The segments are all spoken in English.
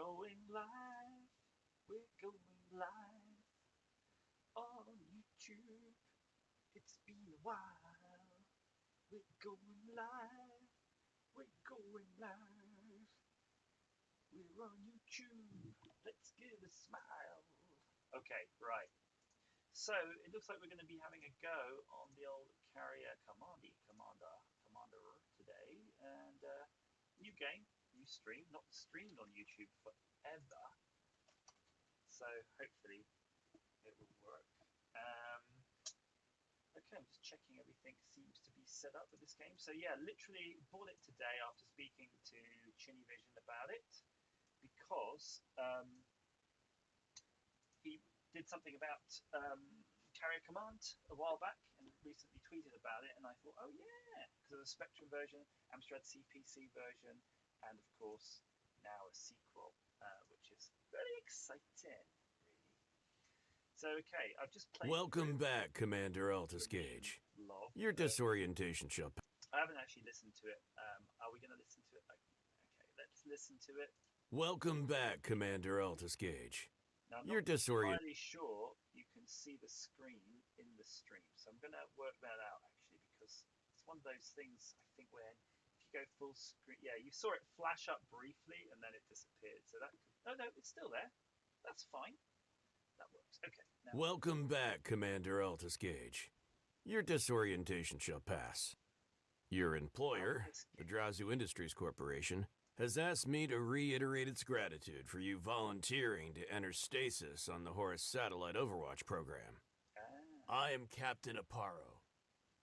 going live. We're going live on YouTube. It's been a while. We're going live. We're going live. We're on YouTube. Let's give a smile. Okay, right. So it looks like we're going to be having a go on the old Carrier Commander today, and new game, new stream, not streamed on YouTube forever. So hopefully it will work. Okay, I'm just checking everything seems to be set up with this game. So yeah, literally bought it today after speaking to Chinny Vision about it, because he did something about Carrier Command a while back and recently tweeted about it, and I thought, oh yeah, because there's a Spectrum version, Amstrad CPC version, and of course now a sequel, which is very exciting, really. So okay, I've just played. Welcome back, Commander Altus Gage. Your disorientation shall. I haven't actually listened to it. Are we going to listen to it? Okay, let's listen to it. Welcome back, Commander Altus Gage. Now, I'm Your not disorient. entirely sure you can see the screen in the stream, so I'm going to work that out actually, because it's one of those things. I think when if you go full screen, yeah, you saw it flash up briefly and then it disappeared. So that no, it's still there. That's fine. That works. Okay. Now, Welcome back, Commander Altus Gage. Your disorientation shall pass. Your employer, the Drazu Industries Corporation, has asked me to reiterate its gratitude for you volunteering to enter stasis on the Horus Satellite Overwatch program. I am Captain Aparo,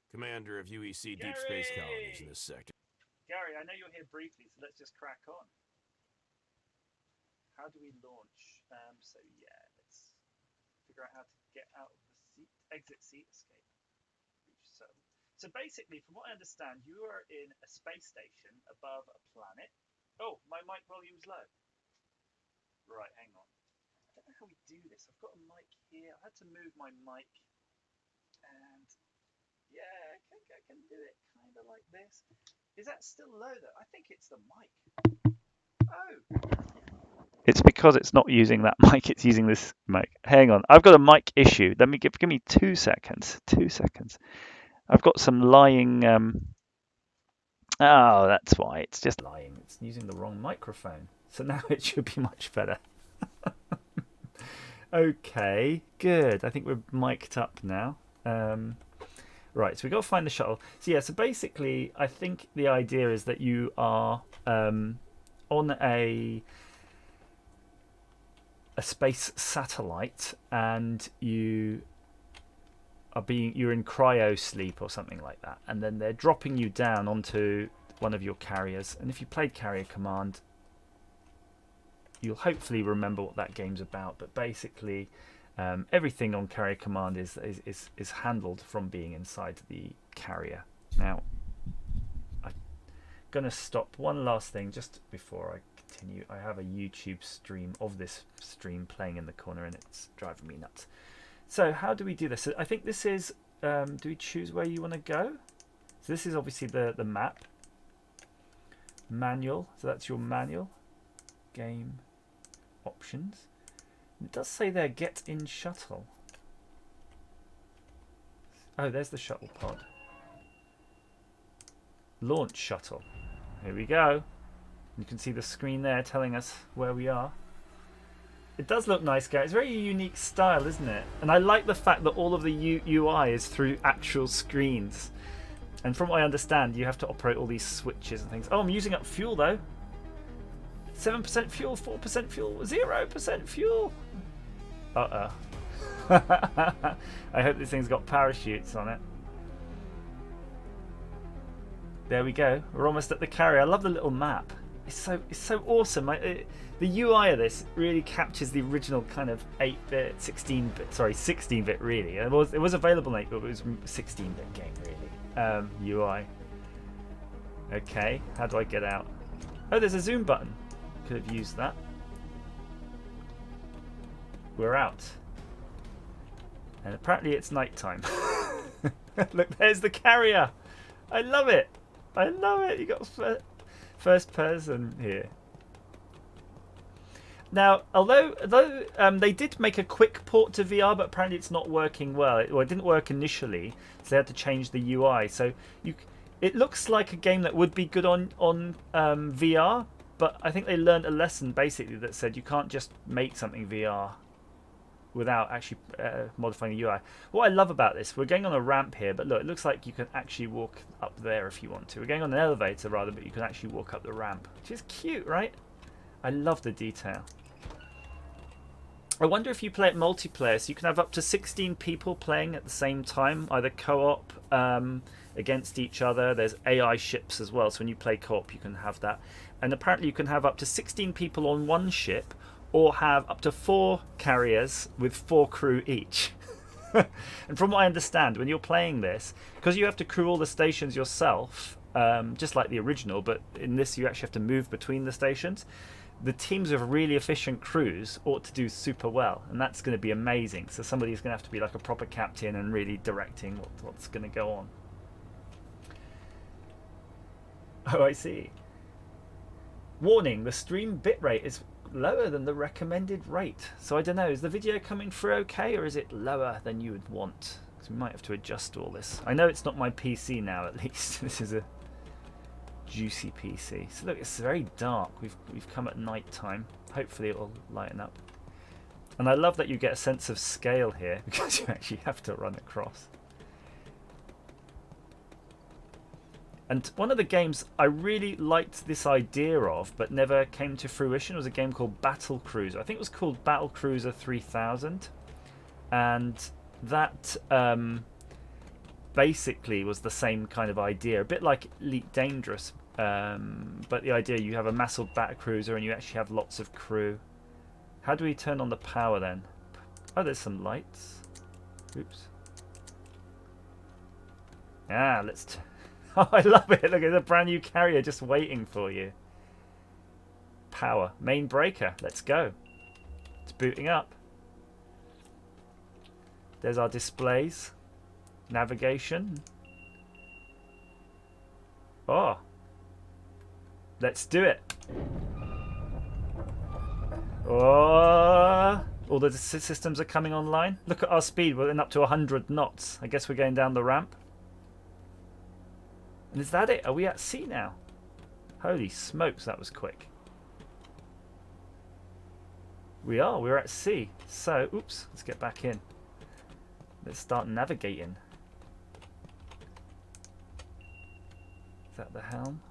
commander of UEC Deep Space Colonies in this sector. Gary, I know you're here briefly, so let's just crack on. How do we launch? So yeah, let's figure out how to get out of the seat, exit seat, escape. So basically, from what I understand, you are in a space station above a planet. Oh, my mic volume's low. Right, hang on. I don't know how we do this. I've got a mic here. I had to move my mic. And yeah, I can do it kind of like this. Is that still low though? I think it's the mic. Oh. It's because it's not using that mic. It's using this mic. Hang on. I've got a mic issue. Let me give me 2 seconds. 2 seconds. I've got some lying. Oh, that's why. It's just lying. It's using the wrong microphone. So now it should be much better. Okay, good. I think we're mic'd up now. Right, so we've got to find the shuttle. So yeah, so basically, I think the idea is that you are on a space satellite, and you're in cryo sleep or something like that, and then they're dropping you down onto one of your carriers. And if you played Carrier Command, you'll hopefully remember what that game's about. But basically, everything on Carrier Command is handled from being inside the carrier. Now, I'm gonna stop one last thing just before I continue. I have a YouTube stream of this stream playing in the corner, and it's driving me nuts. So how do we do this? So I think this is, do we choose where you want to go? So this is obviously the map. Manual, so that's your manual. Game options. It does say there, get in shuttle. Oh, there's the shuttle pod. Launch shuttle. Here we go. You can see the screen there telling us where we are. It does look nice, guys. It's a very unique style, isn't it? And I like the fact that all of the UI is through actual screens. And from what I understand, you have to operate all these switches and things. Oh, I'm using up fuel, though. 7% fuel, 4% fuel, 0% fuel. Uh-oh. I hope this thing's got parachutes on it. There we go. We're almost at the carrier. I love the little map. It's so awesome. The UI of this really captures the original kind of 8-bit, 16-bit, sorry, 16-bit really. It was available in 8, but it was a 16-bit game really. UI. Okay, how do I get out? Oh, there's a zoom button. Could have used that. We're out. And apparently it's nighttime. Look, there's the carrier. I love it. I love it. You got first person here. Now, although they did make a quick port to VR, but apparently it's not working well. It didn't work initially, so they had to change the UI. So it looks like a game that would be good on VR, but I think they learned a lesson basically that said you can't just make something VR without actually modifying the UI. What I love about this, we're going on a ramp here, but look, it looks like you can actually walk up there if you want to. We're going on an elevator rather, but you can actually walk up the ramp, which is cute, right? I love the detail. I wonder if you play it multiplayer, so you can have up to 16 people playing at the same time, either co-op against each other. There's AI ships as well, so when you play co-op you can have that. And apparently you can have up to 16 people on one ship, or have up to 4 carriers with 4 crew each. And from what I understand, when you're playing this, because you have to crew all the stations yourself, just like the original, but in this you actually have to move between the stations, the teams of really efficient crews ought to do super well, and that's going to be amazing. So somebody's going to have to be like a proper captain and really directing what's going to go on. Oh, I see. Warning, the stream bitrate is lower than the recommended rate. So I don't know, is the video coming through okay, or is it lower than you would want? Because we might have to adjust all this. I know it's not my PC now, at least. This is a juicy PC. So look, it's very dark. We've come at night time. Hopefully it will lighten up. And I love that you get a sense of scale here, because you actually have to run across. And one of the games I really liked this idea of, but never came to fruition, was a game called Battle Cruiser. I think it was called Battle Cruiser 3000. And that basically was the same kind of idea, a bit like Elite Dangerous. But the idea, you have a massive battle cruiser and you actually have lots of crew. How do we turn on the power then? Oh, there's some lights. Oops. Ah, let's... Oh, I love it. Look, there's a brand new carrier just waiting for you. Power. Main breaker. Let's go. It's booting up. There's our displays. Navigation. Oh. Let's do it. Oh. All the systems are coming online. Look at our speed. We're up to 100 knots. I guess we're going down the ramp. And is that it? Are we at sea now? Holy smokes, that was quick. We are. We're at sea. So, oops, let's get back in. Let's start navigating. Is that the helm?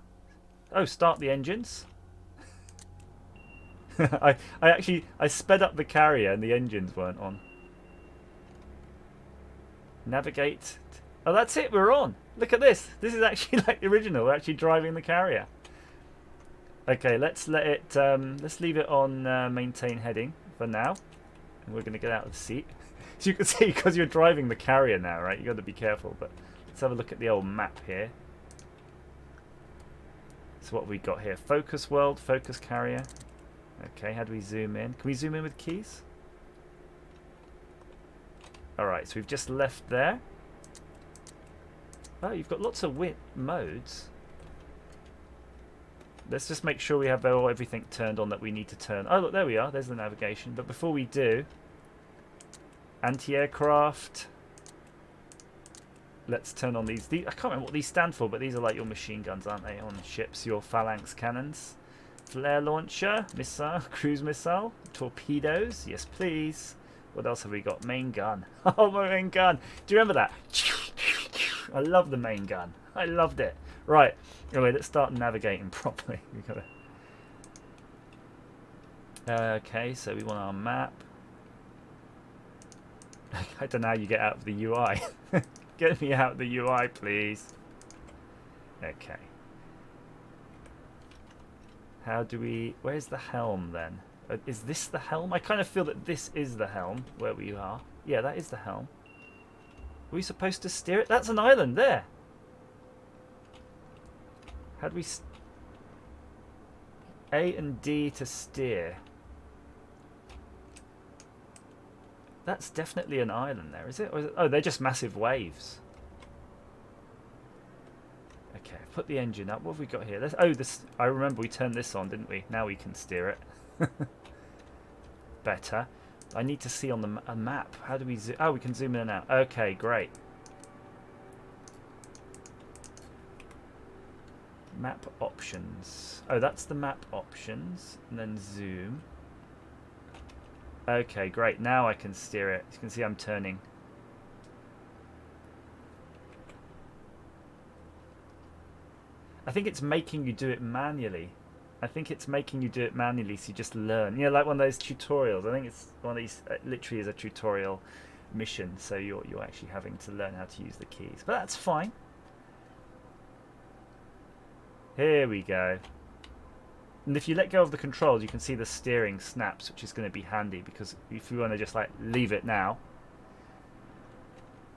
Oh, start the engines. I sped up the carrier and the engines weren't on. Navigate. Oh, that's it. We're on. Look at this. This is actually like the original. We're actually driving the carrier. Okay, let's let it. Let's leave it on maintain heading for now, and we're going to get out of the seat. So you can see, because you're driving the carrier now, right? You got to be careful. But let's have a look at the old map here. So what have we got here? Focus world, focus carrier. Okay, how do we zoom in? Can we zoom in with keys? All right, so we've just left there. Oh, you've got lots of modes. Let's just make sure we have everything turned on that we need to turn. Oh, look, there we are. There's the navigation. But before we do, anti-aircraft. Let's turn on these. I can't remember what these stand for, but these are like your machine guns, aren't they, on ships? Your phalanx cannons. Flare launcher, missile, cruise missile, torpedoes. Yes, please. What else have we got? Main gun. Oh, my main gun. Do you remember that? I love the main gun. I loved it. Right. Anyway, let's start navigating properly. We've got to... Okay, so we want our map. I don't know how you get out of the UI. Get me out of the UI, please. Okay. How do we... Where's the helm, then? Is this the helm? I kind of feel that this is the helm, where we are. Yeah, that is the helm. Are we supposed to steer it? That's an island, there! How do we... A and D to steer. That's definitely an island there, is it? Or is it? Oh, they're just massive waves. Okay, put the engine up. What have we got here? Oh, this. I remember we turned this on, didn't we? Now we can steer it. better. I need to see on the a map. How do we zoom? Oh, we can zoom in and out. Okay, great. Map options. Oh, that's the map options. And then zoom. Okay, great. Now I can steer it. You can see I'm turning. I think it's making you do it manually. So you just learn. You know, like one of those tutorials. I think it's one of these. It literally is a tutorial mission. So you're actually having to learn how to use the keys. But that's fine. Here we go. And if you let go of the controls, you can see the steering snaps, which is going to be handy because if you want to just like leave it now,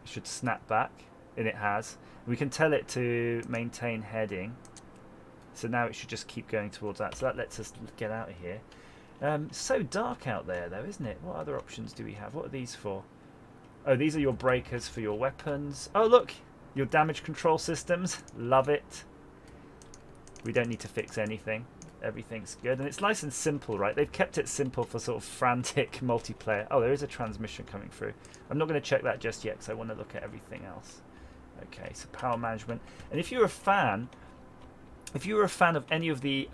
it should snap back, and it has. We can tell it to maintain heading, so now it should just keep going towards that. So that lets us get out of here. It's so dark out there, though, isn't it? What other options do we have? What are these for? Oh, these are your breakers for your weapons. Oh, look, your damage control systems. Love it. We don't need to fix anything. Everything's good. And it's nice and simple, right? They've kept it simple for sort of frantic multiplayer. Oh, there is a transmission coming through. I'm not going to check that just yet because I want to look at everything else. Okay, so power management. And if you're a fan of any of the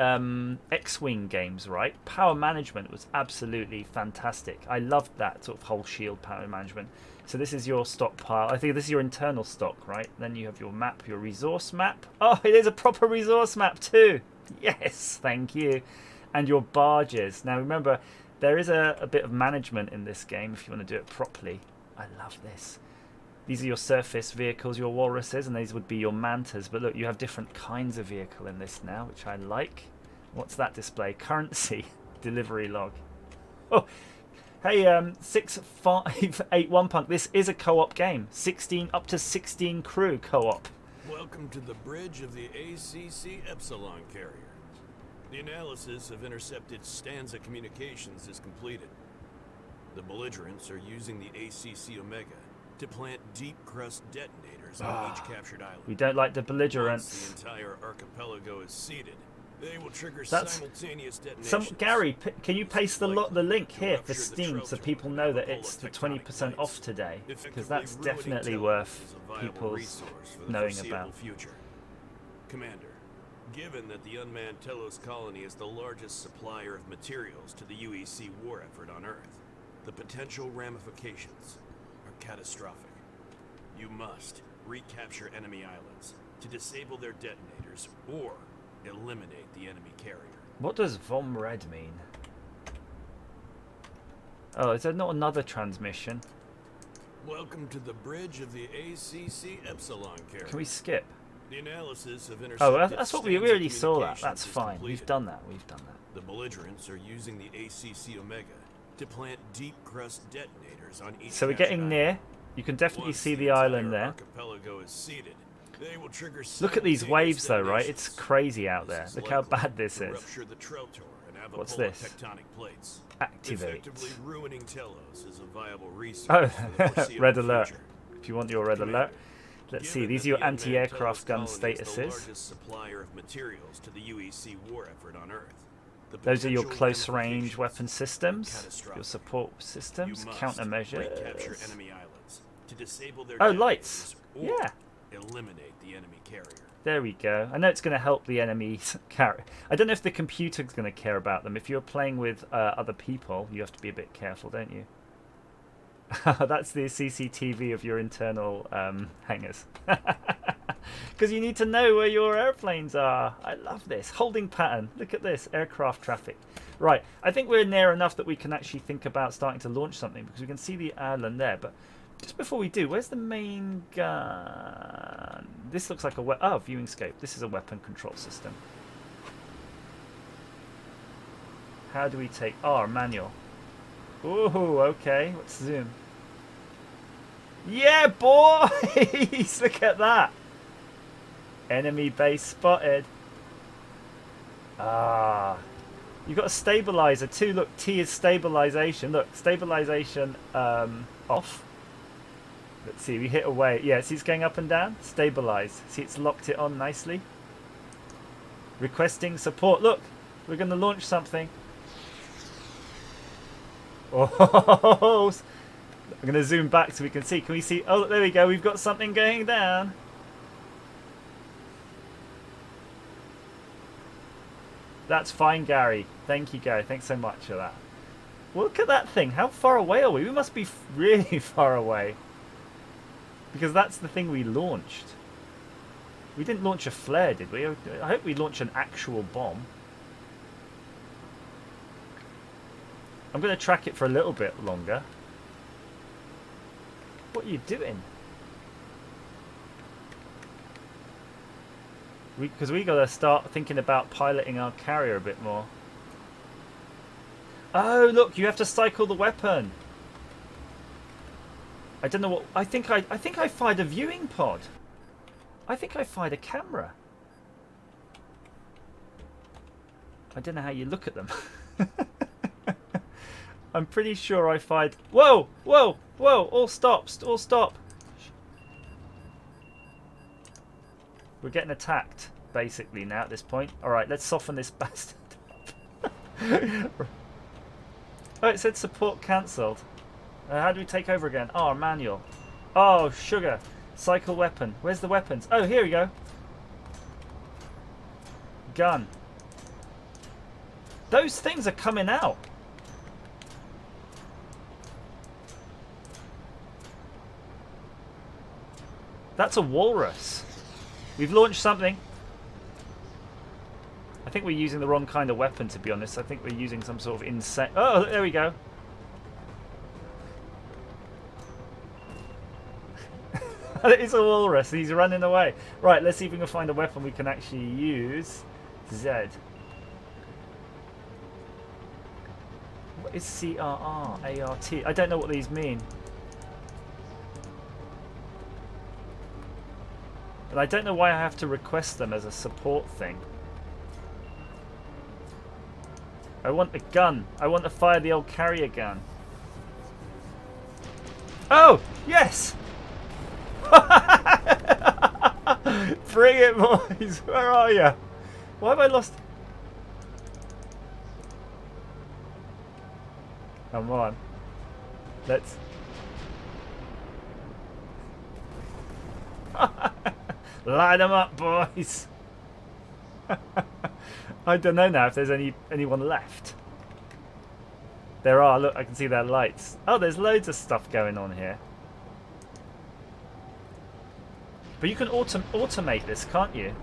X-Wing games, right? Power management was absolutely fantastic. I loved that sort of whole shield power management. So this is your stockpile. I think this is your internal stock, right? Then you have your map, your resource map. Oh, it is a proper resource map too. Yes, thank you. And your barges. Now remember, there is a bit of management in this game if you want to do it properly. I love this. These are your surface vehicles, your walruses, and these would be your mantas. But look, you have different kinds of vehicle in this now, which I like. What's that display? Currency. Delivery log. Oh, hey, 6581 Punk. This is a co-op game. 16 up to 16 crew co-op. Welcome to the bridge of the ACC Epsilon carrier. The analysis of intercepted Stanza communications is completed. The belligerents are using the ACC Omega to plant deep crust detonators on each captured island. We don't like the belligerents. Once the entire archipelago is seeded, they will trigger simultaneous detonations. Gary, can you paste the link here for Steam so people know that it's the 20% off today? Because that's definitely worth people knowing about. Commander, given that the unmanned Telos colony is the largest supplier of materials to the UEC war effort on Earth, the potential ramifications are catastrophic. You must recapture enemy islands to disable their detonators or eliminate the enemy carrier. What does VOM Red mean? Oh, is there not another transmission? Welcome to the bridge of the ACC Epsilon carrier. Can we skip? The analysis of intercepted that's what we already saw that. That's fine. We've done that. The belligerents are using the ACC Omega to plant deep crust detonators on each. So we're getting near. You can definitely see the island there. Archipelago is seeded. They will trigger. Look at these waves though, right? It's crazy out there. Look how bad this is. What's this? Activate. Ruining Telos is a viable resource. Oh, red alert. If you want your red alert. Let's see, these are your anti-aircraft gun statuses. Supplier of materials to the UEC war effort on Earth. Those are your close-range weapon systems, your support systems, countermeasures. Oh, lights. Yeah. Eliminate the enemy carrier. There we go. I know it's going to help the enemies carry. I don't know if the computer's going to care about them. If you're playing with other people, you have to be a bit careful, don't you? That's the CCTV of your internal hangars. Because you need to know where your airplanes are. I love this. Holding pattern. Look at this. Aircraft traffic. Right. I think we're near enough that we can actually think about starting to launch something because we can see the island there. But just before we do, where's the main gun? This looks like a viewing scope. This is a weapon control system. How do we take... manual. Ooh, okay. Let's zoom. Yeah, boys! Look at that. Enemy base spotted. You've got a stabilizer too. Look, T is stabilization. Look, stabilization off. Let's see, we hit away. Yeah, see it's going up and down. Stabilize. See it's locked it on nicely. Requesting support. Look, we're going to launch something. Oh, I'm going to zoom back so we can see. Can we see? Oh, there we go. We've got something going down. That's fine, Gary. Thank you, Gary. Thanks so much for that. Look at that thing. How far away are we? We must be really far away. Because that's the thing we launched. We didn't launch a flare, did we? I hope we launched an actual bomb. I'm going to track it for a little bit longer. What are you doing? Because we got to start thinking about piloting our carrier a bit more. Oh, look! You have to cycle the weapon. I don't know what. I think I fired a viewing pod. I think I fired a camera. I don't know how you look at them. I'm pretty sure I fired. Whoa! Whoa! Whoa! All stop! All stop! We're getting attacked, basically, now at this point. Alright, let's soften this bastard up. Oh, it said support cancelled. How do we take over again? Oh, manual. Oh, sugar. Cycle weapon. Where's the weapons? Oh, here we go. Gun. Those things are coming out. That's a walrus. We've launched something. I think we're using the wrong kind of weapon, to be honest. I think we're using some sort of insect. Oh, there we go. It's a walrus. He's running away. Right, let's see if we can find a weapon we can actually use. Z. What is CRR? ART? I don't know what these mean. And I don't know why I have to request them as a support thing. I want a gun. I want to fire the old carrier gun. Oh, yes! Bring it, boys. Where are you? Why have I lost? Come on. Let's... Line them up, boys. I don't know now if there's anyone left. There are. Look, I can see their lights. Oh, there's loads of stuff going on here. But you can automate this, can't you?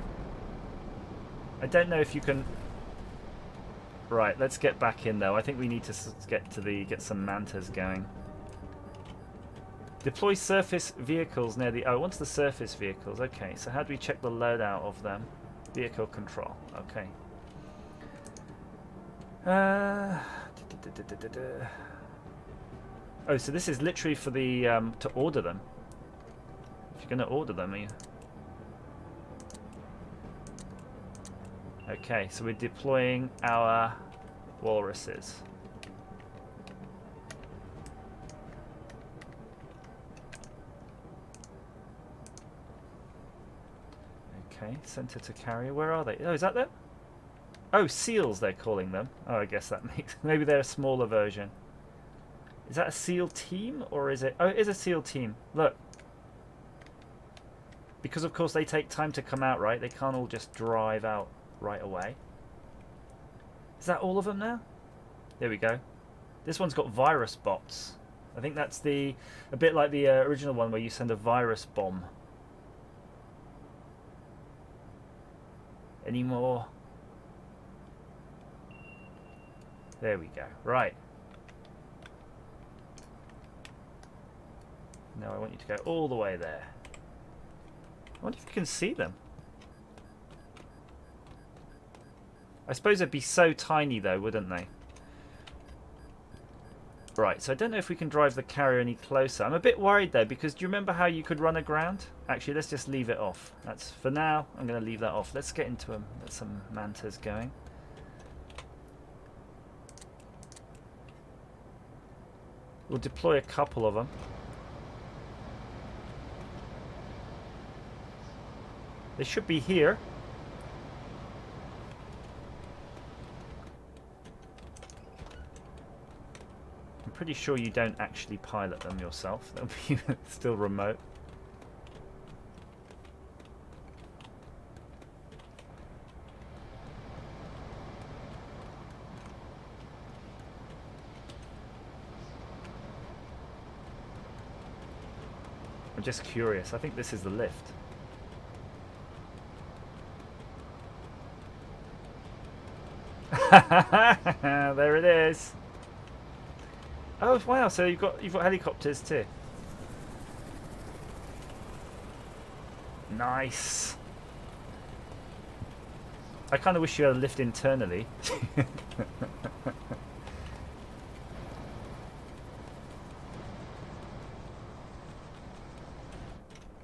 I don't know if you can... Right, let's get back in though. I think we need to get some mantas going. Deploy surface vehicles near the... Oh, onto the surface vehicles. Okay, so how do we check the loadout of them? Vehicle control. Okay. Oh, so this is literally for the to order them. If you're going to order them, okay. So we're deploying our walruses. Okay, center to carrier. Where are they? Oh, is that them? Oh, seals, they're calling them. Oh, I guess that makes... Maybe they're a smaller version. Is that a SEAL team, or is it... Oh, it is a SEAL team. Look. Because, of course, they take time to come out, right? They can't all just drive out right away. Is that all of them now? There we go. This one's got virus bots. I think that's a bit like the original one where you send a virus bomb. Any more? There we go. Right. No, I want you to go all the way there. I wonder if you can see them. I suppose they'd be so tiny though, wouldn't they? Right, so I don't know if we can drive the carrier any closer. I'm a bit worried though, because do you remember how you could run aground? Actually, let's just leave it off. That's for now. I'm going to leave that off. Let's get into them. There's some mantas going. We'll deploy a couple of them. They should be here. pretty sure you don't actually pilot them yourself. They'll be still remote. I'm just curious. I think this is the lift. There it is. Oh wow! So you've got helicopters too. Nice. I kind of wish you had a lift internally.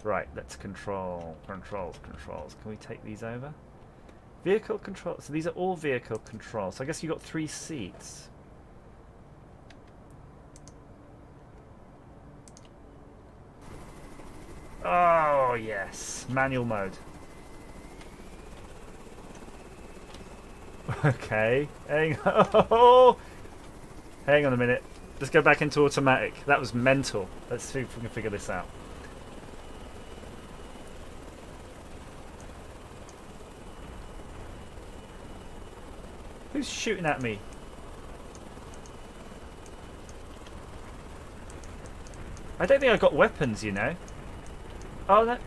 Right, let's controls. Can we take these over? Vehicle control. So these are all vehicle controls. So I guess you got 3 seats. Oh yes, manual mode. Okay, hang on. Hang on a minute. Let's go back into automatic. That was mental. Let's see if we can figure this out. Who's shooting at me? I don't think I got weapons, you know. Oh, that.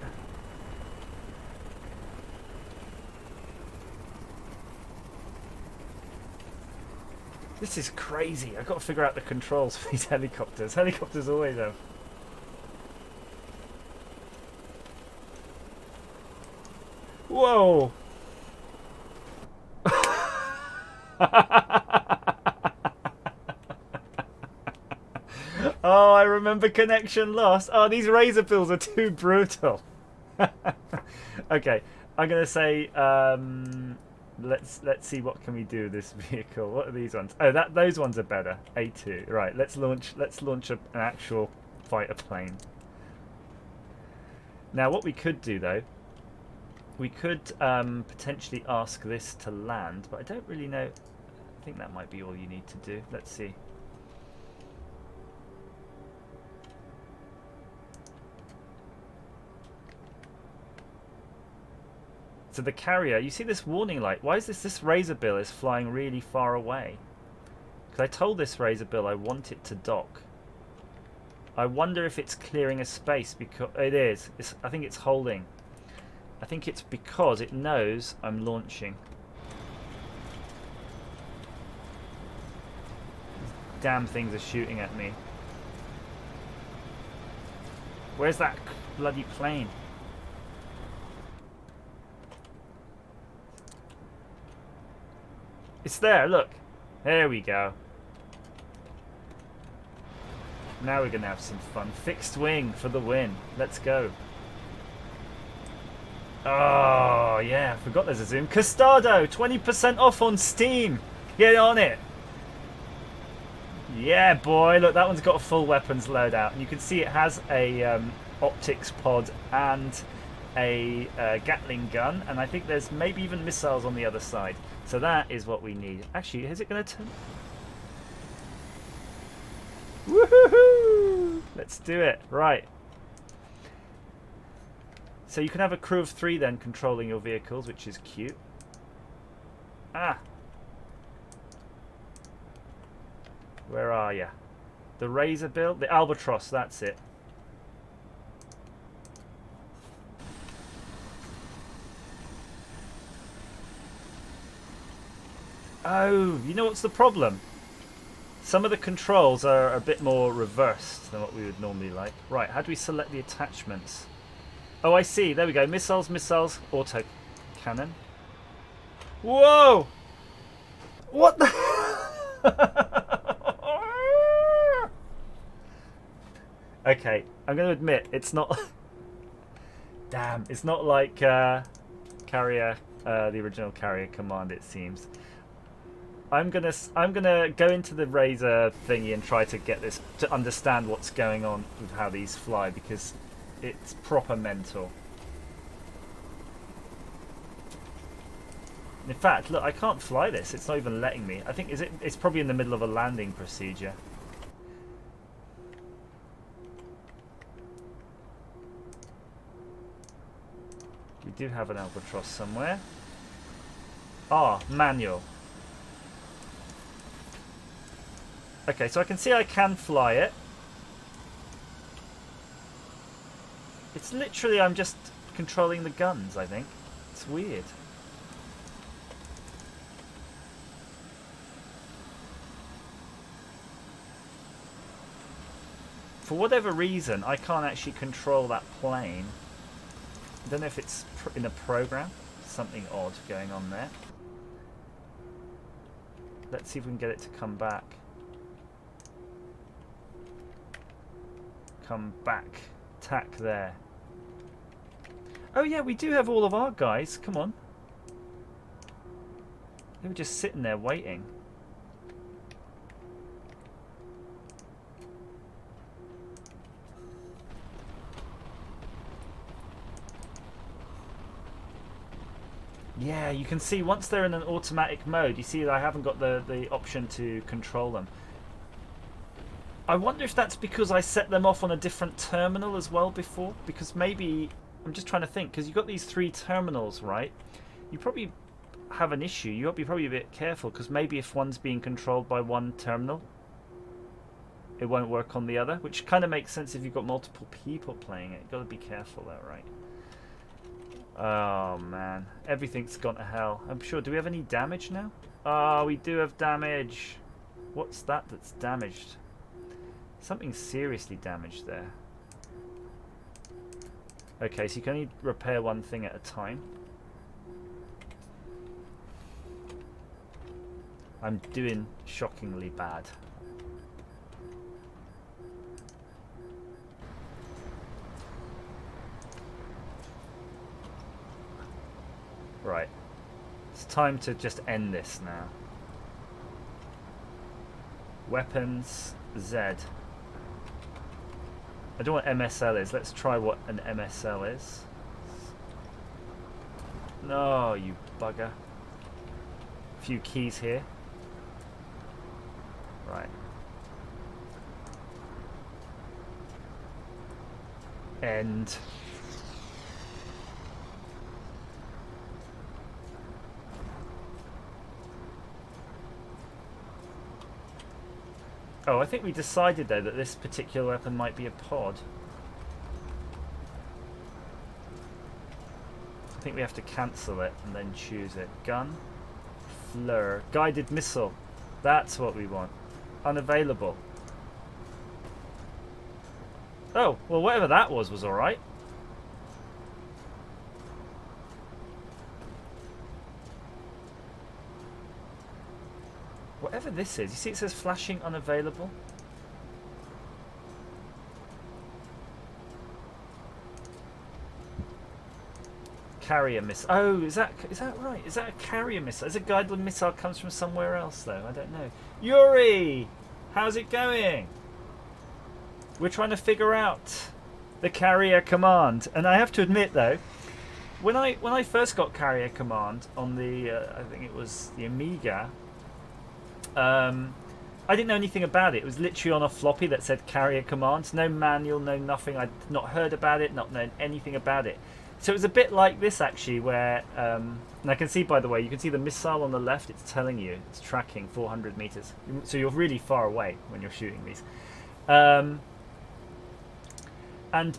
This is crazy. I've got to figure out the controls for these helicopters. Helicopters always have. Whoa! Oh, I remember connection lost. Oh, these razor bills are too brutal. Okay, I'm gonna say let's see what can we do with this vehicle. What are these ones? Oh, those ones are better. A2. Right, let's launch an actual fighter plane. Now, what we could do though, we could potentially ask this to land, but I don't really know. I think that might be all you need to do. Let's see. So the carrier, you see this warning light. Why is this razor bill is flying really far away? Because I told this razor bill I want it to dock. I wonder if it's clearing a space because it is. I think it's holding. I think it's because it knows I'm launching. These damn things are shooting at me. Where's that bloody plane? It's there, look. There we go. Now we're going to have some fun. Fixed wing for the win. Let's go. Oh, yeah. I forgot there's a zoom. Custado, 20% off on Steam. Get on it. Yeah, boy. Look, that one's got a full weapons loadout. And you can see it has a optics pod and a Gatling gun. And I think there's maybe even missiles on the other side. So that is what we need. Actually, is it going to turn? Woohoo! Let's do it. Right. So you can have a crew of 3 then controlling your vehicles, which is cute. Ah. Where are you? The razor bill? The albatross, that's it. Oh, you know what's the problem? Some of the controls are a bit more reversed than what we would normally like. Right, how do we select the attachments? Oh, I see. There we go. Missiles, missiles, auto cannon. Whoa! What the? Okay, I'm going to admit it's not. Damn, it's not like Carrier, the original Carrier Command. It seems. I'm gonna go into the razor thingy and try to get this to understand what's going on with how these fly because it's proper mental. In fact, look, I can't fly this. It's not even letting me. I think it's probably in the middle of a landing procedure. We do have an albatross somewhere. Ah, manual. Okay, so I can see I can fly it. It's literally, I'm just controlling the guns, I think. It's weird. For whatever reason, I can't actually control that plane. I don't know if it's in a program. Something odd going on there. Let's see if we can get it to come back. Come back. Tack there. Oh yeah, we do have all of our guys. Come on. They were just sitting there waiting. Yeah, you can see once they're in an automatic mode, you see that I haven't got the option to control them. I wonder if that's because I set them off on a different terminal as well before. Because maybe, I'm just trying to think, because you've got these 3 terminals, right? You probably have an issue. You got to be probably a bit careful, because maybe if one's being controlled by one terminal, it won't work on the other. Which kind of makes sense if you've got multiple people playing it. You've got to be careful though, right? Oh man, everything's gone to hell. I'm sure. Do we have any damage now? Oh, we do have damage. What's that that's damaged? Something seriously damaged there. Okay, so you can only repair one thing at a time. I'm doing shockingly bad. Right. It's time to just end this now. Weapons, Z. I don't know what MSL is. Let's try what an MSL is. No, you bugger. A few keys here. Right. End. Oh, I think we decided though that this particular weapon might be a pod. I think we have to cancel it and then choose it. Gun. Fleur. Guided missile. That's what we want. Unavailable. Oh, well whatever that was alright. Whatever this is. You see it says flashing unavailable? Carrier missile. Oh, is that right? Is that a carrier missile? Is a guided missile comes from somewhere else though? I don't know. Yuri! How's it going? We're trying to figure out the carrier command. And I have to admit though, when I first got carrier command on the I think it was the Amiga, I didn't know anything about it. It was literally on a floppy that said carrier commands. No manual, no nothing. I'd not heard about it, not known anything about it. So it was a bit like this actually, where, and I can see, by the way, you can see the missile on the left. It's telling you it's tracking 400 meters. So you're really far away when you're shooting these. And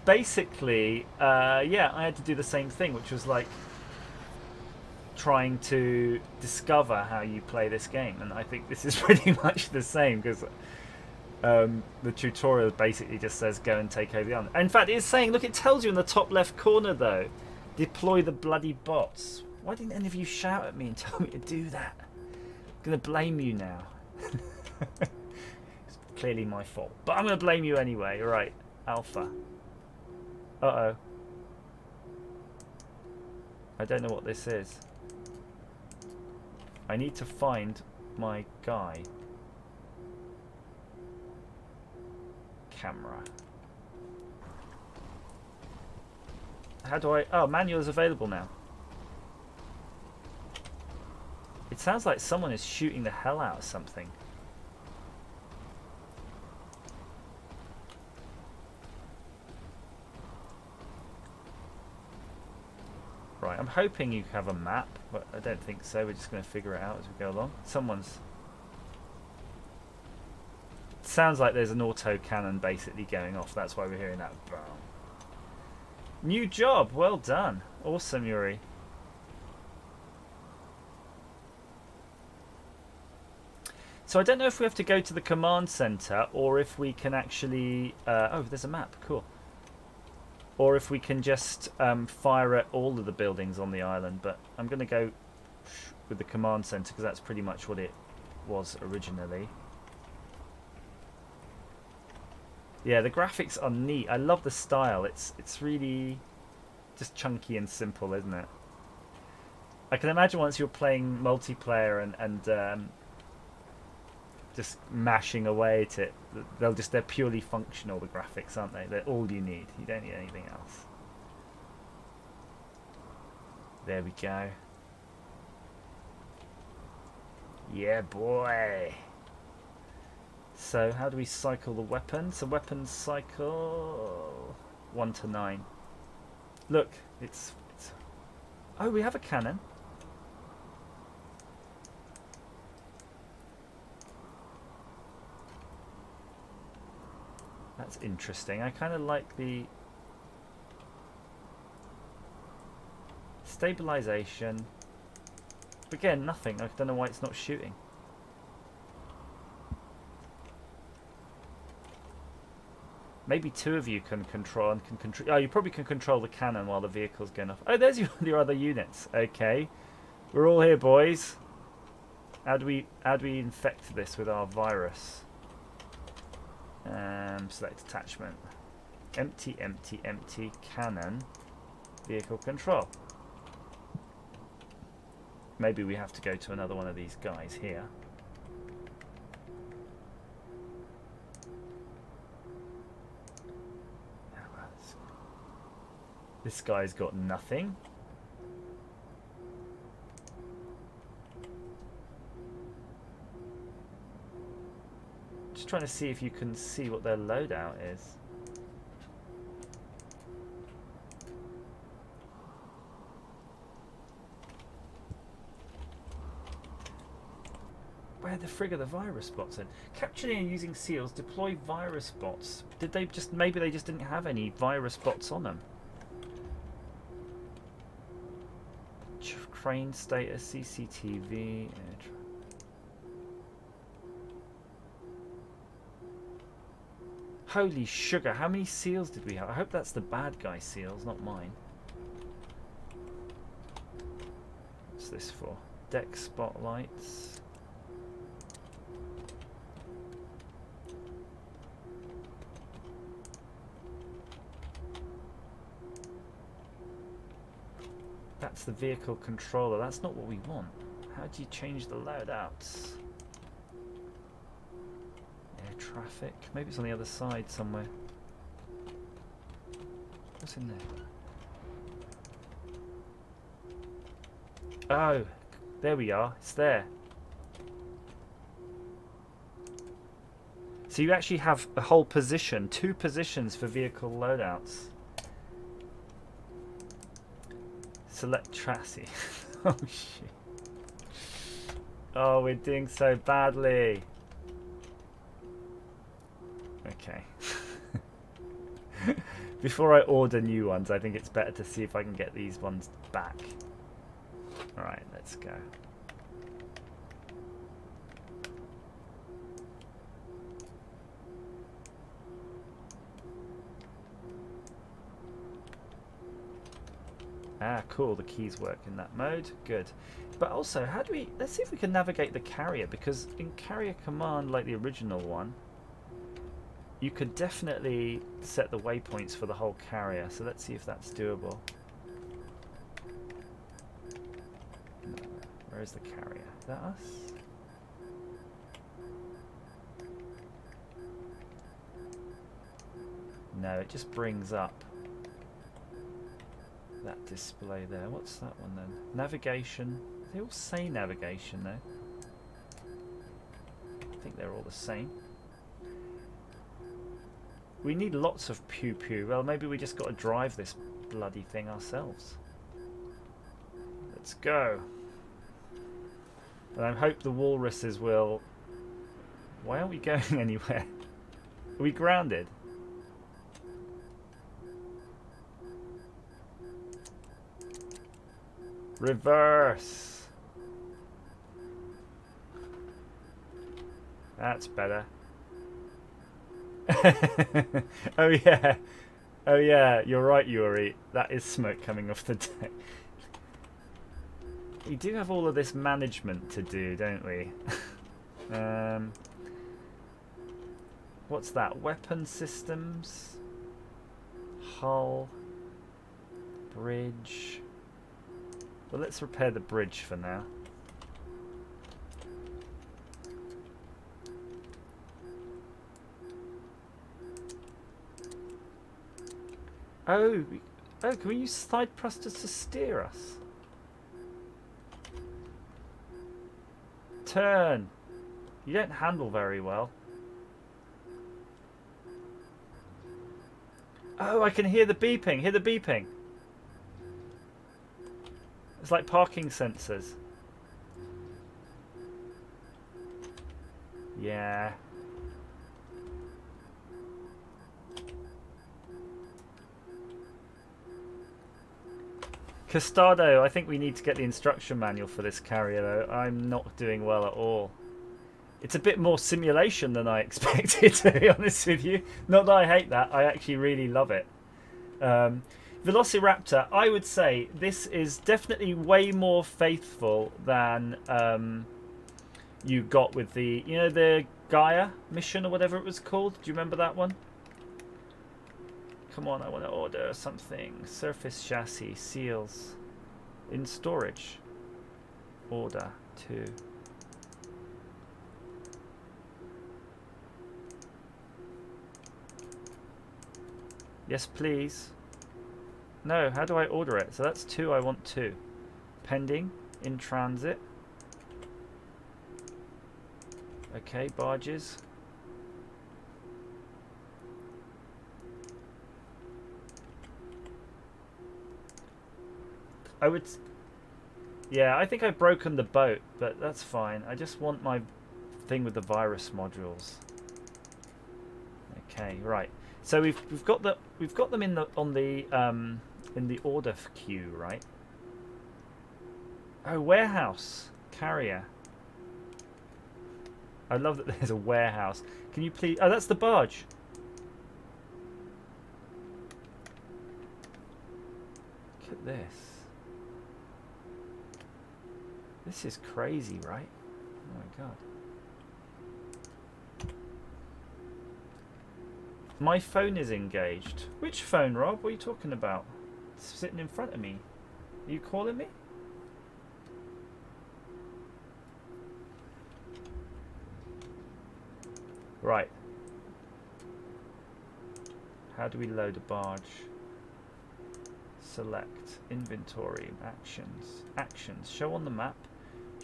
basically, yeah, I had to do the same thing, which was like trying to discover how you play this game. And I think this is pretty much the same, because the tutorial basically just says go and take over the island. In fact, it's saying, look, it tells you in the top left corner though, deploy the bloody bots. Why didn't any of you shout at me and tell me to do that? I'm gonna blame you now. It's clearly my fault, but I'm gonna blame you anyway. Right, Alpha. Uh-oh. I don't know what this is. I need to find my guy. Camera. How do I... Oh, manual is available now. It sounds like someone is shooting the hell out of something. right. I'm hoping you have a map, but I don't think so. We're just going to figure it out as we go along. Someone's... Sounds like there's an auto cannon basically going off. That's why we're hearing that boom. New job. Well done. Awesome, Yuri. So I don't know if we have to go to the command center or if we can actually... oh, there's a map. Cool. Or if we can just fire at all of the buildings on the island. But I'm going to go with the command center because that's pretty much what it was originally. Yeah, the graphics are neat. I love the style. It's really just chunky and simple, isn't it? I can imagine once you're playing multiplayer and just mashing away at it, they're purely functional, the graphics, aren't they? They're all you need. You don't need anything else. There we go. Yeah, boy. So how do we cycle the weapon? So weapons cycle 1 to 9. Look, it's oh, we have a cannon. That's interesting. I kind of like the stabilization. Again, nothing. I don't know why it's not shooting. Maybe two of you can control Oh, you probably can control the cannon while the vehicle's going off. Oh, there's your other units. Okay, we're all here, boys. How do we infect this with our virus? Select attachment. Empty, empty, empty. Cannon. Vehicle control. Maybe we have to go to another one of these guys here. This guy's got nothing. Just trying to see if you can see what their loadout is. Where the frig are the virus bots then? Capturing and using seals, deploy virus bots. Did they just... Maybe they just didn't have any virus bots on them. Crane status, CCTV. Holy sugar, how many seals did we have? I hope that's the bad guy seals, not mine. What's this for? Deck spotlights. That's the vehicle controller. That's not what we want. How do you change the loadouts? Air traffic. Maybe it's on the other side somewhere. What's in there? Oh, there we are. It's there. So you actually have a whole position, 2 positions for vehicle loadouts. Select chassis. Oh shit. Oh, we're doing so badly. Okay. Before I order new ones, I think it's better to see if I can get these ones back. Alright, let's go. Ah, cool, the keys work in that mode. Good. But also, how do we... Let's see if we can navigate the carrier, because in carrier command, like the original one, you could definitely set the waypoints for the whole carrier. So let's see if that's doable. No. Where is the carrier? Is that us? No, it just brings up that display there. What's that one then? Navigation. They all say navigation though. I think they're all the same. We need lots of pew pew. Well, maybe we just got to drive this bloody thing ourselves. Let's go. And I hope the walruses will... Why aren't we going anywhere? Are we grounded? Reverse. That's better. Oh yeah. Oh yeah, you're right, Yuri. That is smoke coming off the deck. We do have all of this management to do, don't we? What's that? Weapon systems? Hull? Bridge? Well, let's repair the bridge for now. Oh, can we use side thrusters to steer us? Turn. You don't handle very well. Oh, I can hear the beeping. Hear the beeping. It's like parking sensors. Yeah. Custado, I think we need to get the instruction manual for this carrier, though. I'm not doing well at all. It's a bit more simulation than I expected, to be honest with you. Not that I hate that. I actually really love it. Velociraptor, I would say this is definitely way more faithful than you got with the, you know, the Gaia mission or whatever it was called. Do you remember that one? Come on, I want to order something. Surface chassis, seals. In storage. Order 2. Yes, please. No, how do I order it? So that's 2, I want 2. Pending, in transit. Okay, barges. I would... Yeah, I think I've broken the boat, but that's fine. I just want my thing with the virus modules. Okay, right. So we've got them in the order queue, right? Oh, warehouse carrier. I love that there's a warehouse. Can you please? Oh, that's the barge. Look at this. This is crazy, right? Oh my god. My phone is engaged. Which phone, Rob? What are you talking about? It's sitting in front of me. Are you calling me? Right. How do we load a barge? Select. Inventory. Actions. Actions. Show on the map.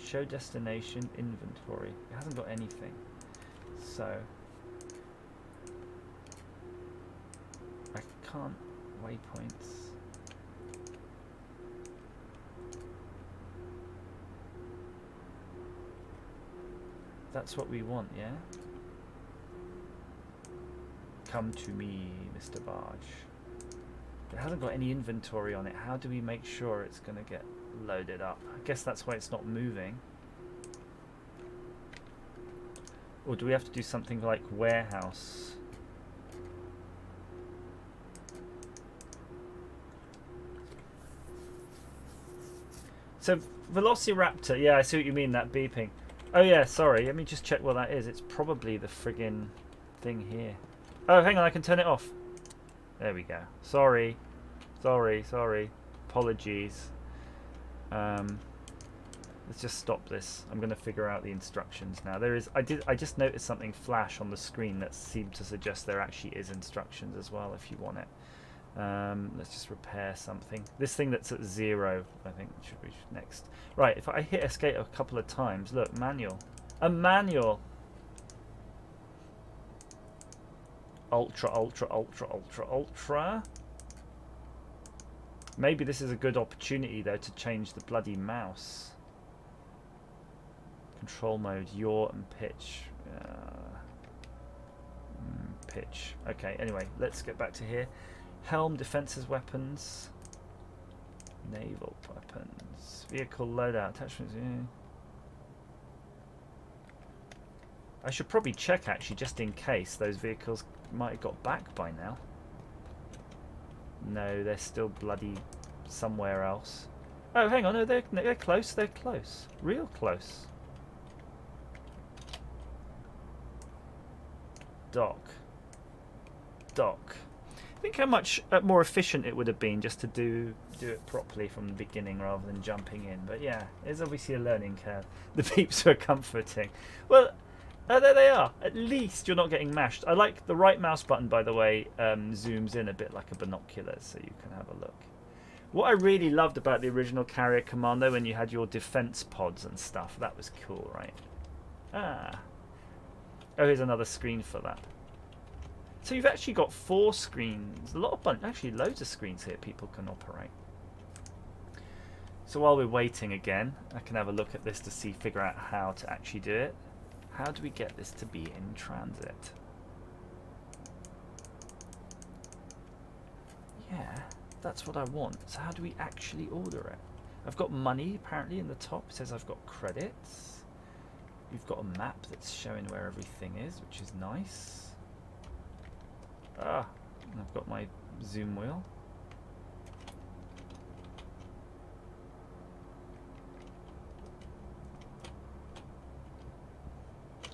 Show destination. Inventory. It hasn't got anything. So... I can't... Waypoints. That's what we want, yeah? Come to me, Mr. Barge. It hasn't got any inventory on it. How do we make sure it's going to get loaded up? I guess that's why it's not moving. Or do we have to do something like warehouse? So, Velociraptor. Yeah, I see what you mean, that beeping. Oh yeah, sorry. Let me just check what that is. It's probably the friggin' thing here. Oh, hang on, I can turn it off. There we go. Sorry. Sorry. Apologies. Let's just stop this. I'm going to figure out the instructions now. I just noticed something flash on the screen that seemed to suggest there actually is instructions as well if you want it. Let's just repair something. This thing that's at 0, I think, should be next. Right, if I hit escape a couple of times, look, manual. A manual! Ultra. Maybe this is a good opportunity though to change the bloody mouse. Control mode, yaw and pitch. Pitch. Okay, anyway, let's get back to here. Helm, defenses, weapons. Naval weapons. Vehicle loadout, attachments. Yeah. I should probably check actually, just in case those vehicles might have got back by now. No, they're still bloody somewhere else. Oh, hang on, no, they're close, they're close. Real close. Dock. Think how much more efficient it would have been just to do it properly from the beginning rather than jumping in. But yeah, there's obviously a learning curve. The beeps were comforting. Well, there they are. At least you're not getting mashed. I like the right mouse button, by the way, zooms in a bit like a binocular, so you can have a look. What I really loved about the original Carrier Commando, when you had your defense pods and stuff, that was cool, right? Ah. Oh, here's another screen for that. So you've actually got 4 screens. Actually loads of screens here people can operate. So while we're waiting again, I can have a look at this to figure out how to actually do it. How do we get this to be in transit? Yeah, that's what I want. So how do we actually order it? I've got money apparently in the top. It says I've got credits. We've got a map that's showing where everything is, which is nice. Ah, I've got my zoom wheel.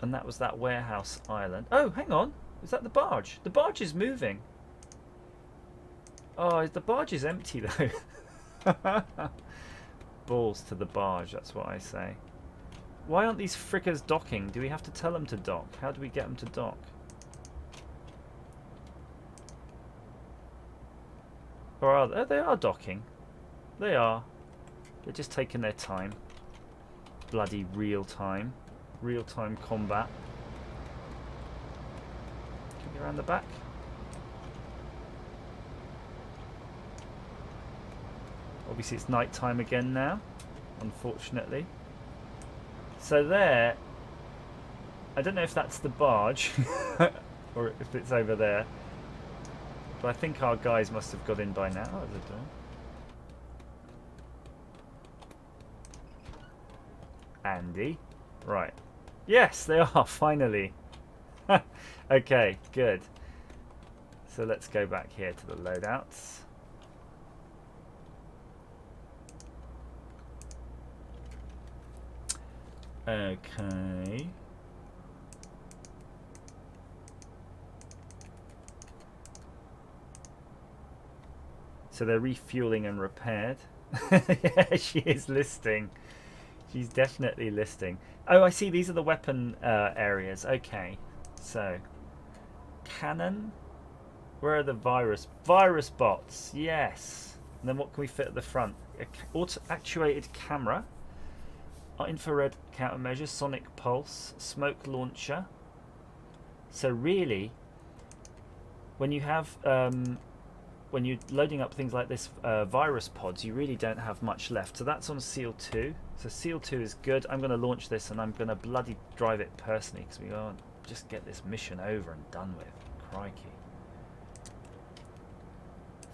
And that was that warehouse island. Oh, hang on. Is that the barge? The barge is moving. Oh, the barge is empty though. Balls to the barge, that's what I say. Why aren't these frickers docking? Do we have to tell them to dock? How do we get them to dock? Or are they? Oh, they are docking. They are. They're just taking their time. Bloody real time. Real time combat. Can we get around the back? Obviously it's night time again now, unfortunately. So there, I don't know if that's the barge or if it's over there. But I think our guys must have got in by now. Oh, the door. Andy. Right. Yes, they are, finally. Okay, good. So let's go back here to the loadouts. Okay. So they're refueling and repaired. Yeah, she is listing. She's definitely listing. Oh, I see. These are the weapon areas. Okay. So, cannon. Where are the virus bots? Yes. And then what can we fit at the front? Auto-actuated camera. Infrared countermeasures. Sonic pulse. Smoke launcher. So really, when you have when you're loading up things like this virus pods, you really don't have much left. So that's on Seal 2. So Seal 2 is good. I'm going to launch this and I'm going to bloody drive it personally because we want to just get this mission over and done with. Crikey.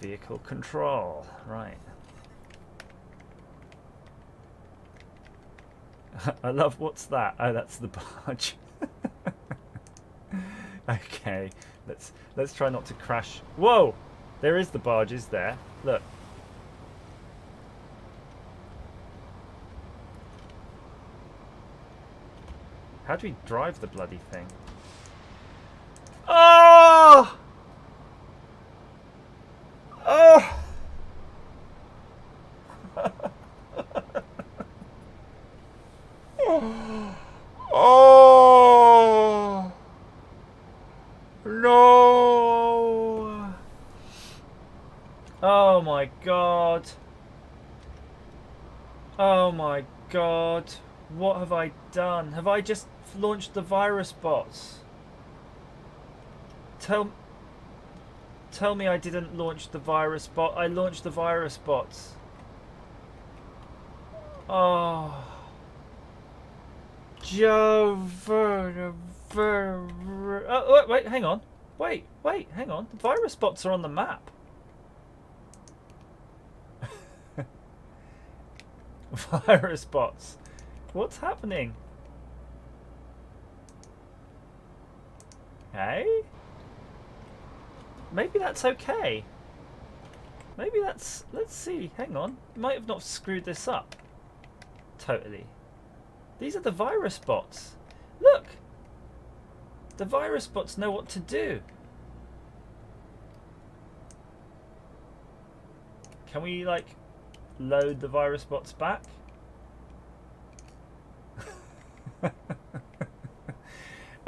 Vehicle control. Right. I love, what's that? Oh, that's the barge. Okay. Let's try not to crash. Whoa! There is the barge, is there? Look. How do we drive the bloody thing? Oh! Oh! Oh! No! Oh my god. Oh my god. What have I done? Have I just launched the virus bots? Tell me I didn't launch the virus bot. I launched the virus bots. Oh. Joe. Oh, wait, hang on. Wait, hang on. The virus bots are on the map. Virus bots. What's happening? Hey? Maybe that's okay. Maybe that's... Let's see. Hang on. Might have not screwed this up. Totally. These are the virus bots. Look! The virus bots know what to do. Can we, like, load the virus bots back?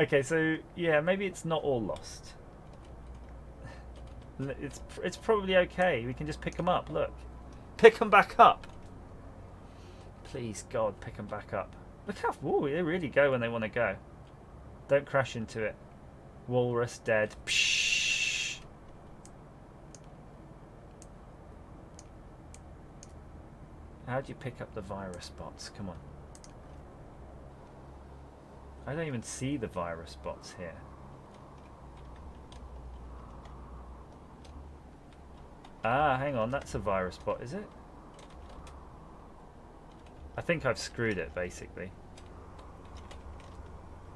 Okay, so, yeah, maybe it's not all lost. It's probably okay. We can just pick them up. Look. Pick them back up. Please, God, pick them back up. Look how... Ooh, they really go when they want to go. Don't crash into it. Walrus dead. Pshh. How do you pick up the virus bots? Come on. I don't even see the virus bots here. Ah, hang on. That's a virus bot, is it? I think I've screwed it, basically.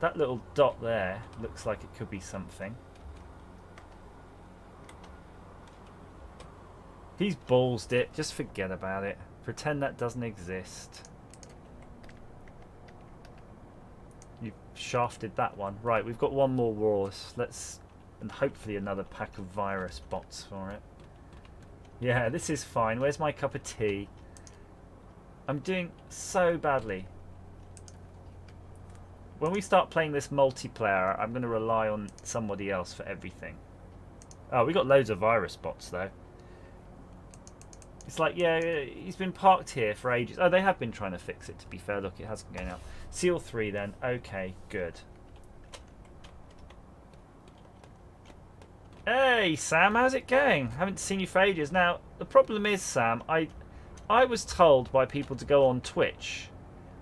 That little dot there looks like it could be something. He's ballsed it. Just forget about it. Pretend that doesn't exist. You've shafted that one. Right, we've got one more walrus. Let's... And hopefully another pack of virus bots for it. Yeah, this is fine. Where's my cup of tea? I'm doing so badly. When we start playing this multiplayer, I'm going to rely on somebody else for everything. Oh, we got loads of virus bots, though. It's like, yeah, he's been parked here for ages. Oh, they have been trying to fix it, to be fair. Look, it hasn't gone out. Seal 3, then. Okay, good. Hey, Sam, how's it going? Haven't seen you for ages. Now, the problem is, Sam, I was told by people to go on Twitch.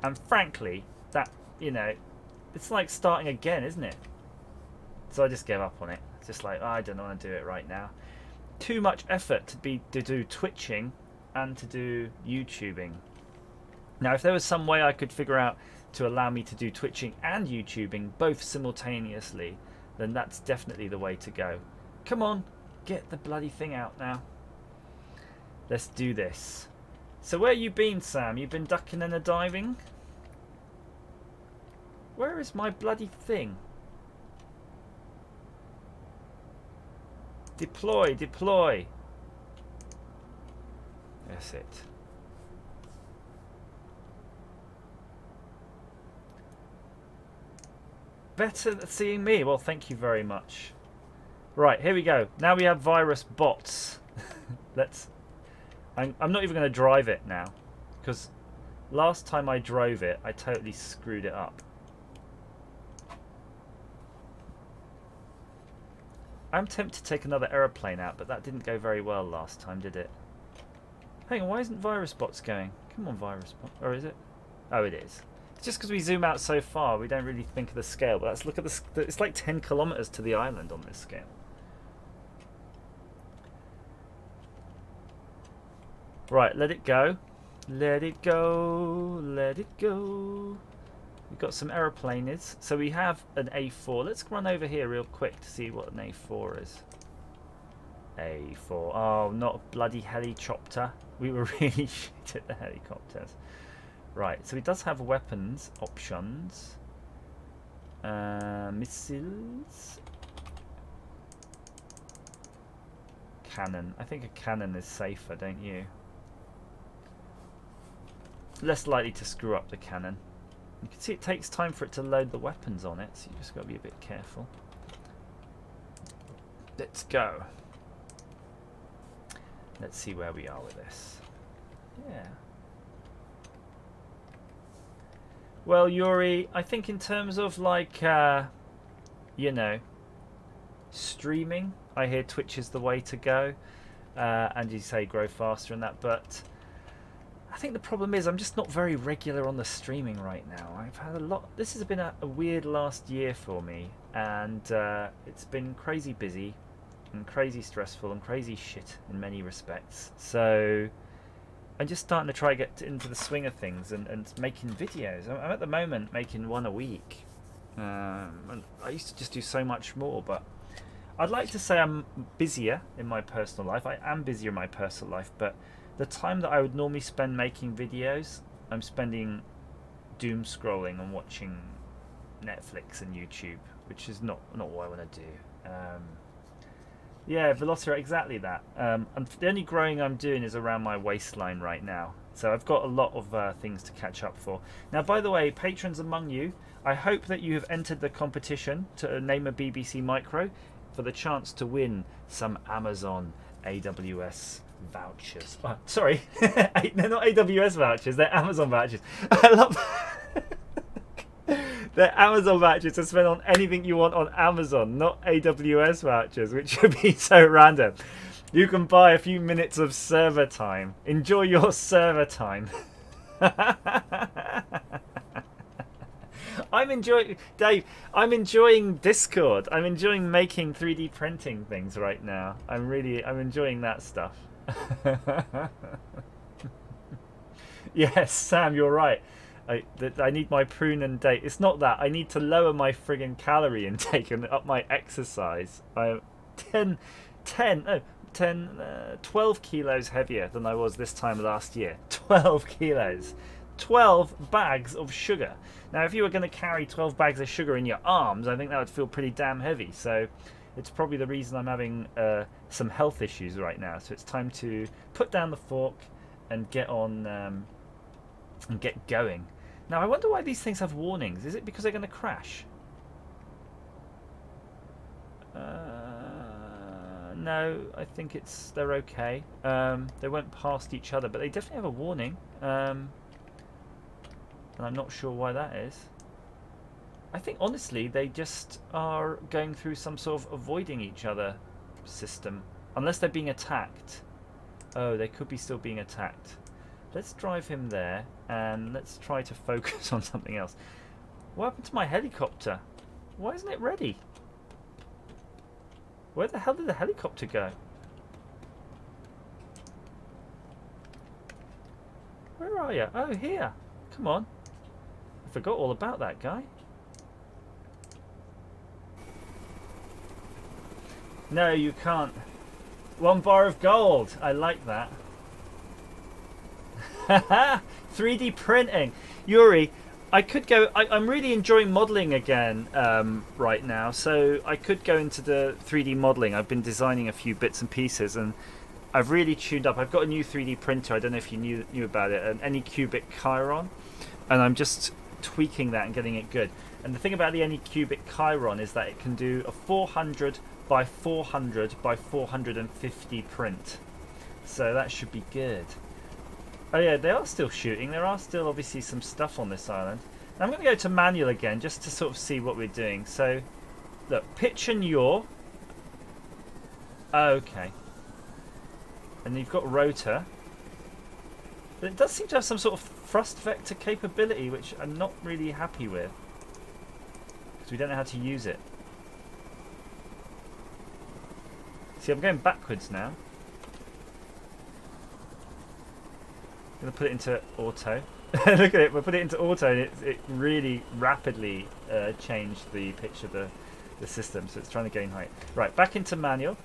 And frankly, that, you know, it's like starting again, isn't it? So I just gave up on it. It's just like, oh, I don't want to do it right now. Too much effort to do Twitching and to do YouTubing. Now, if there was some way I could figure out to allow me to do Twitching and YouTubing both simultaneously, then that's definitely the way to go. Come on, get the bloody thing out now. Let's do this. So where you been, Sam? You been ducking and a-diving? Where is my bloody thing? Deploy, deploy. That's it. Better than seeing me. Well, thank you very much. Right, here we go. Now we have virus bots. Let's... I'm not even going to drive it now. Because last time I drove it, I totally screwed it up. I'm tempted to take another aeroplane out, but that didn't go very well last time, did it? Hang on, why isn't virus bots going? Come on, virus bot. Or is it? Oh, it is. It's just because we zoom out so far, we don't really think of the scale. But let's look at the... It's like 10 kilometers to the island on this scale. Right, let it go. Let it go. Let it go. We've got some aeroplanes. So we have an A4. Let's run over here real quick to see what an A4 is. A4. Oh, not a bloody helicopter. We were really shit at the helicopters. Right, so it does have weapons options. Missiles. Cannon. I think a cannon is safer, don't you? Less likely to screw up the cannon. You can see it takes time for it to load the weapons on it, so you just got to be a bit careful. Let's go. Let's see where we are with this. Yeah. Well, Yuri, I think in terms of like, you know, streaming, I hear Twitch is the way to go, and you say grow faster and that, but I think the problem is I'm just not very regular on the streaming right now. I've had a lot. This has been a weird last year for me, and it's been crazy busy and crazy stressful and crazy shit in many respects. So I'm just starting to try to get into the swing of things and making videos. I'm at the moment making one a week. And I used to just do so much more, but I'd like to say I'm busier in my personal life. I am busier in my personal life, but the time that I would normally spend making videos, I'm spending doom scrolling and watching Netflix and YouTube, which is not what I want to do. Yeah, Velociraptor, exactly that. And the only growing I'm doing is around my waistline right now. So I've got a lot of things to catch up for. Now, by the way, patrons among you, I hope that you have entered the competition to name a BBC Micro for the chance to win some Amazon AWS vouchers. Oh, sorry, they're not AWS vouchers, they're Amazon vouchers. I love they're Amazon vouchers to spend on anything you want on Amazon, not AWS vouchers, which would be so random. You can buy a few minutes of server time. Enjoy your server time. I'm enjoying, Dave, I'm enjoying Discord. I'm enjoying making 3D printing things right now. I'm enjoying that stuff. Yes, Sam, you're right. I need my prune and date. It's not that. I need to lower my friggin' calorie intake and up my exercise. I'm 12 kilos heavier than I was this time last year. 12 kilos. 12 bags of sugar. Now, if you were going to carry 12 bags of sugar in your arms, I think that would feel pretty damn heavy. So it's probably the reason I'm having some health issues right now. So it's time to put down the fork and get on and get going. Now, I wonder why these things have warnings. Is it because they're going to crash? No, I think they're okay. They went past each other, but they definitely have a warning. And I'm not sure why that is. I think, honestly, they just are going through some sort of avoiding each other system. Unless they're being attacked. Oh, they could be still being attacked. Let's drive him there, and let's try to focus on something else. What happened to my helicopter? Why isn't it ready? Where the hell did the helicopter go? Where are you? Oh, here. Come on. I forgot all about that guy. No, you can't. 1 bar of gold. I like that. 3D printing. Yuri, I could go... I'm really enjoying modelling again right now. So I could go into the 3D modelling. I've been designing a few bits and pieces, and I've really tuned up. I've got a new 3D printer. I don't know if you knew about it. An Anycubic Chiron. And I'm just tweaking that and getting it good. And the thing about the Anycubic Chiron is that it can do a 400 by 400 by 450 print. So that should be good. Oh yeah, they are still shooting. There are still obviously some stuff on this island. Now I'm going to go to manual again just to sort of see what we're doing. So, look, pitch and yaw. Okay. And you've got rotor. But it does seem to have some sort of thrust vector capability, which I'm not really happy with. Because we don't know how to use it. See, I'm going backwards now. I'm going to put it into auto. Look at it, we'll put it into auto and it really rapidly changed the pitch of the system. So it's trying to gain height. Right, back into manual.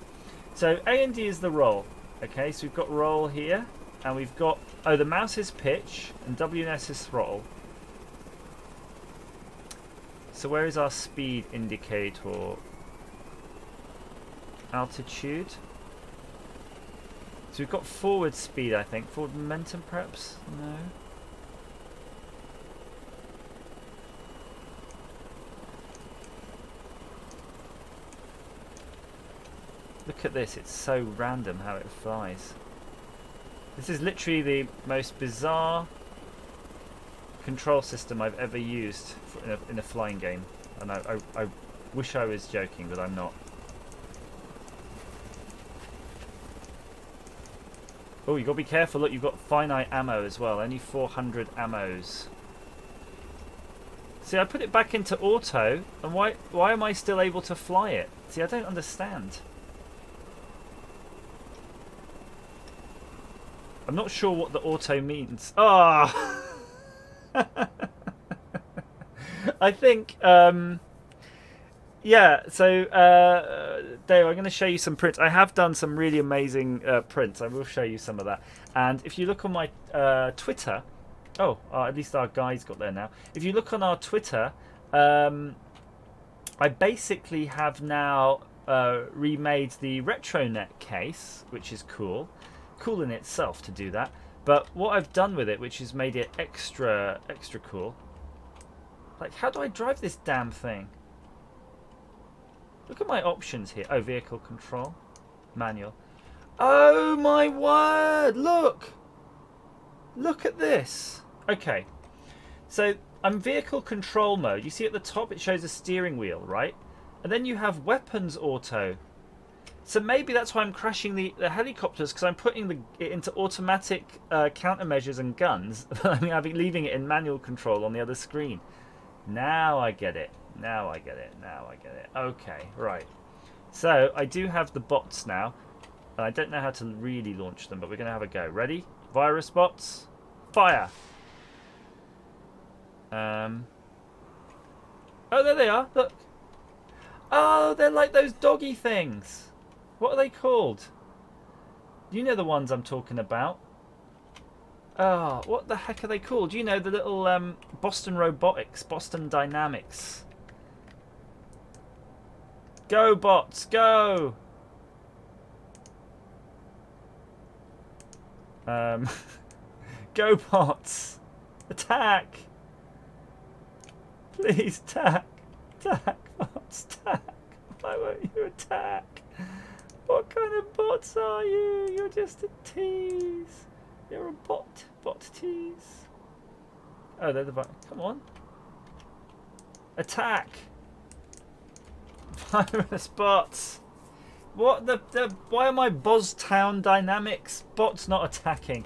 So A and D is the roll. Okay, so we've got roll here. And we've got, the mouse is pitch and W and S is throttle. So where is our speed indicator? Altitude. So we've got forward speed, I think. Forward momentum, perhaps? No. Look at this, it's so random how it flies. This is literally the most bizarre control system I've ever used in a flying game. And I wish I was joking, but I'm not. Oh, you got to be careful. Look, you've got finite ammo as well. Only 400 ammos. See, I put it back into auto, and why am I still able to fly it? See, I don't understand. I'm not sure what the auto means. Ah! Oh! I think, yeah, so, Dave, I'm going to show you some prints. I have done some really amazing prints. I will show you some of that. And if you look on my Twitter... Oh, at least our guy's got there now. If you look on our Twitter, I basically have now remade the RetroNet case, which is cool. Cool in itself to do that. But what I've done with it, which has made it extra cool... Like, how do I drive this damn thing? Look at my options here. Oh, vehicle control. Manual. Oh, my word! Look! Look at this. Okay. So, I'm vehicle control mode. You see at the top it shows a steering wheel, right? And then you have weapons auto. So maybe that's why I'm crashing the helicopters, because I'm putting it into automatic countermeasures and guns. I'm leaving it in manual control on the other screen. Now I get it. Now I get it. Now I get it. Okay, right. So I do have the bots now. And I don't know how to really launch them, but we're going to have a go. Ready? Virus bots. Fire. Oh, there they are. Look. Oh, they're like those doggy things. What are they called? You know the ones I'm talking about. Oh, what the heck are they called? You know, the little Boston Robotics, Boston Dynamics. Go, bots, go! Go, bots! Attack! Please, attack! Attack, bots, attack! Why won't you attack? What kind of bots are you? You're just a tease. You're a bot. Bot tease. Oh, they're the bot. Come on. Attack. Virus bots. What the why are my Boztown Dynamics bots not attacking?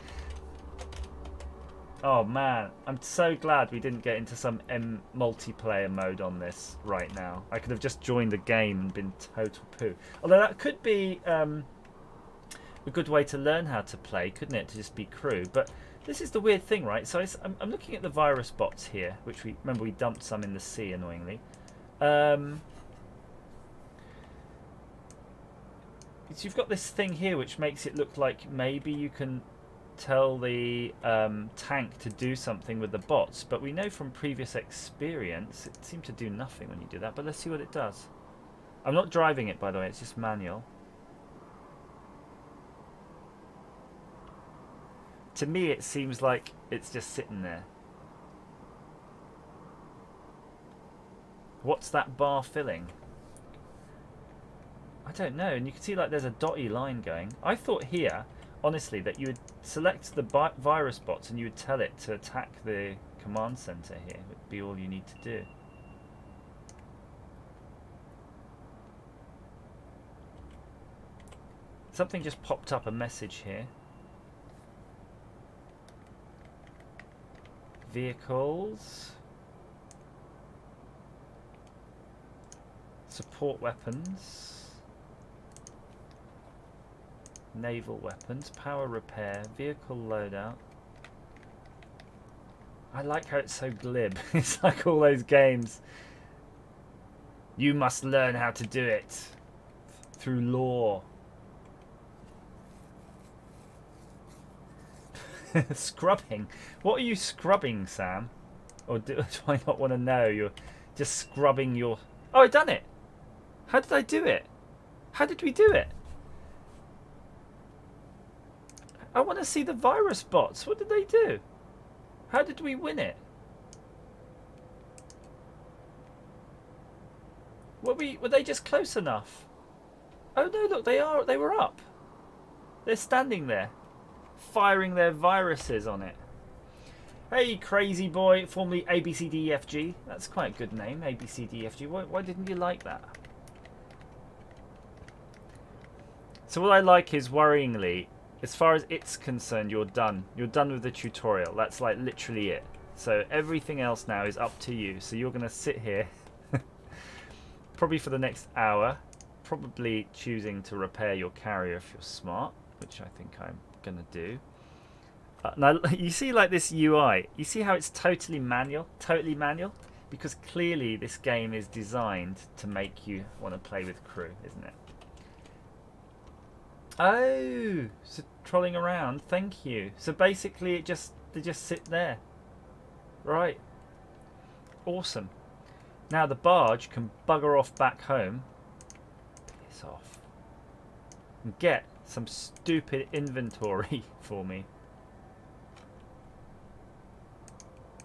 Oh man, I'm so glad we didn't get into some multiplayer mode on this right now. I could have just joined the game and been total poo. Although that could be a good way to learn how to play, couldn't it? To just be crew. But this is the weird thing, right? So I'm looking at the virus bots here, which we dumped some in the sea, annoyingly. So you've got this thing here which makes it look like maybe you can tell the tank to do something with the bots, but we know from previous experience it seemed to do nothing when you do that. But let's see what it does. I'm not driving it, by the way, it's just manual. To me it seems like it's just sitting there. What's that bar filling? I don't know, and you can see like there's a dotty line going. I thought here, honestly, that you would select the virus bots and you would tell it to attack the command center here. It would be all you need to do. Something just popped up, a message here. Vehicles. Support weapons. Naval weapons, power repair, vehicle loadout. I like how it's so glib. It's like all those games. You must learn how to do it through lore. Scrubbing. What are you scrubbing, Sam? Or do I not want to know? You're just scrubbing your... Oh, I done it. How did I do it? How did we do it? I want to see the virus bots. What did they do? How did we win it? Were they just close enough? Oh no, look, they were up. They're standing there, firing their viruses on it. Hey, crazy boy, formerly ABCDEFG. That's quite a good name, ABCDEFG. Why didn't you like that? So what I like is, worryingly, as far as it's concerned, you're done. You're done with the tutorial. That's like literally it. So everything else now is up to you. So you're going to sit here probably for the next hour, probably choosing to repair your carrier if you're smart, which I think I'm going to do. Now, you see like this UI, you see how it's totally manual? Because clearly this game is designed to make you want to play with crew, isn't it? Oh, so trolling around, thank you. So basically they just sit there. Right. Awesome. Now the barge can bugger off back home. Piss off. And get some stupid inventory for me.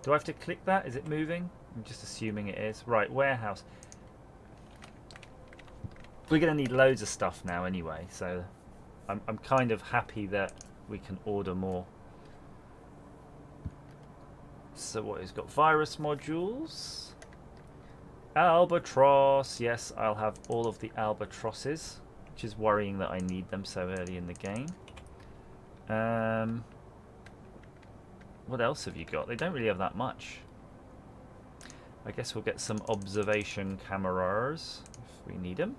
Do I have to click that? Is it moving? I'm just assuming it is. Right, warehouse. We're going to need loads of stuff now anyway, so I'm kind of happy that we can order more. So what has got virus modules? Albatross. Yes, I'll have all of the albatrosses, which is worrying that I need them so early in the game. What else have you got? They don't really have that much. I guess we'll get some observation cameras if we need them.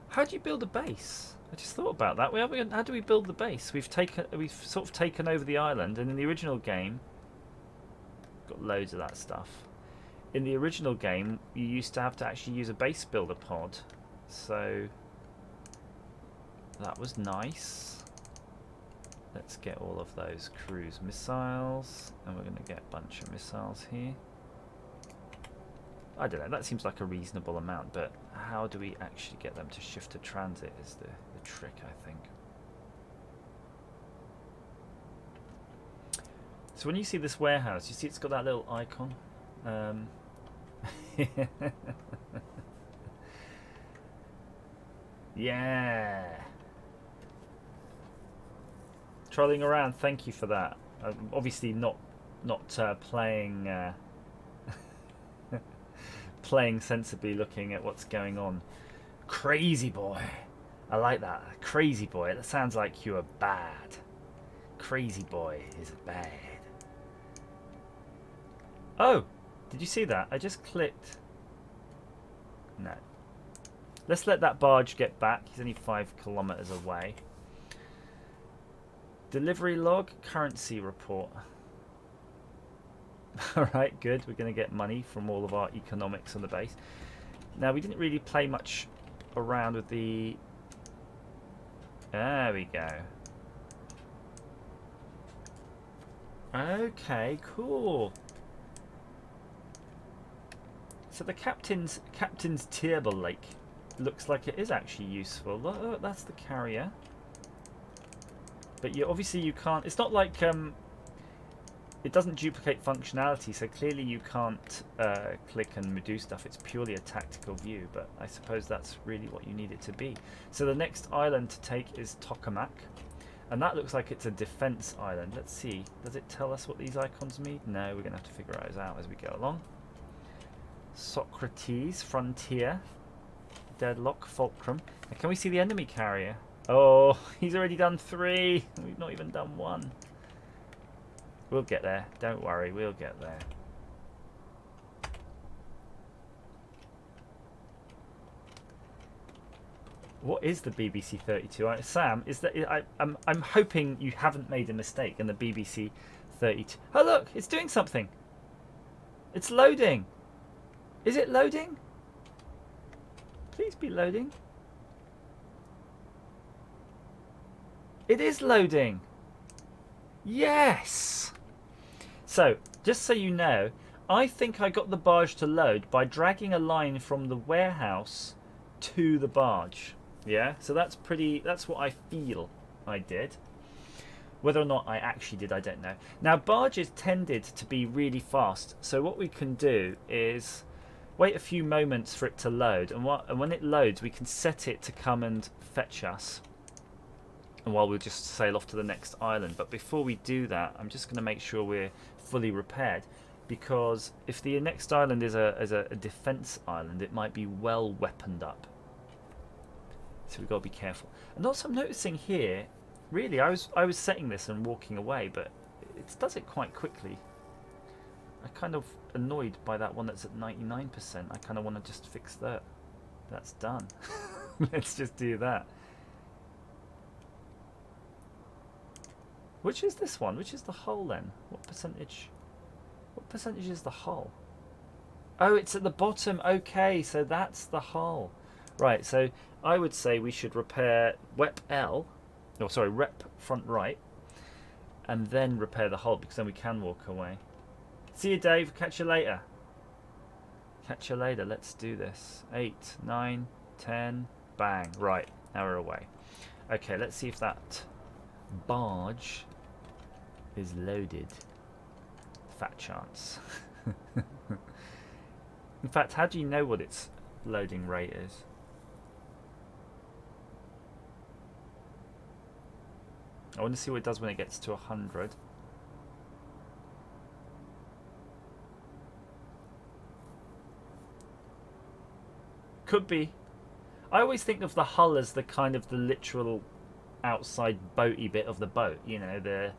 How do you build a base? I just thought about that. How do we build the base? We've sort of taken over the island, and in the original game, got loads of that stuff. In the original game, you used to have to actually use a base builder pod, so that was nice. Let's get all of those cruise missiles, and we're going to get a bunch of missiles here. I don't know, that seems like a reasonable amount, but how do we actually get them to shift to transit is the trick, I think. So when you see this warehouse, you see it's got that little icon. Yeah. Trolling around, thank you for that. Obviously not playing playing sensibly, looking at what's going on. Crazy boy. I like that. Crazy boy. That sounds like you are bad. Crazy boy is bad. Oh, did you see that? I just clicked. No. Let's let that barge get back. He's only 5 kilometers away. Delivery log, currency report. Alright, good. We're going to get money from all of our economics on the base. Now, we didn't really play much around with the... There we go. Okay, cool. So the captain's table lake looks like it is actually useful. Look, that's the carrier. But obviously you can't... It's not like... it doesn't duplicate functionality, so clearly you can't click and do stuff. It's purely a tactical view, but I suppose that's really what you need it to be. So the next island to take is Tokamak, and that looks like it's a defense island. Let's see. Does it tell us what these icons mean? No, we're going to have to figure those out as we go along. Socrates, Frontier, Deadlock, Fulcrum. Now, can we see the enemy carrier? Oh, he's already done 3. We've not even done 1. We'll get there. Don't worry, we'll get there. What is the BBC 32? Sam, is that I'm hoping you haven't made a mistake in the BBC 32. Oh look, it's doing something. It's loading. Is it loading? Please be loading. It is loading. Yes. So, just so you know, I think I got the barge to load by dragging a line from the warehouse to the barge. Yeah, so that's what I feel I did. Whether or not I actually did, I don't know. Now, barges tended to be really fast, so what we can do is wait a few moments for it to load, and when it loads, we can set it to come and fetch us. And while we'll just sail off to the next island. But before we do that, I'm just going to make sure we're fully repaired, because if the next island is a defense island, it might be well weaponed up. So we've got to be careful. And also I'm noticing here, really, I was setting this and walking away, but it does it quite quickly. I'm kind of annoyed by that one that's at 99%. I kind of want to just fix that. That's done. Let's just do that. Which is this one? Which is the hull then? What percentage? What percentage is the hull? Oh, it's at the bottom. Okay, so that's the hull. Right, so I would say we should repair WEP L, no, sorry, rep front right, and then repair the hull, because then we can walk away. See you, Dave. Catch you later. Catch you later. Let's do this. 8, 9, 10, bang. Right, now we're away. Okay, let's see if that barge is loaded. Fat chance. In fact, how do you know what its loading rate is? I want to see what it does when it gets to 100. Could be. I always think of the hull as the kind of the literal outside boaty bit of the boat, you know, the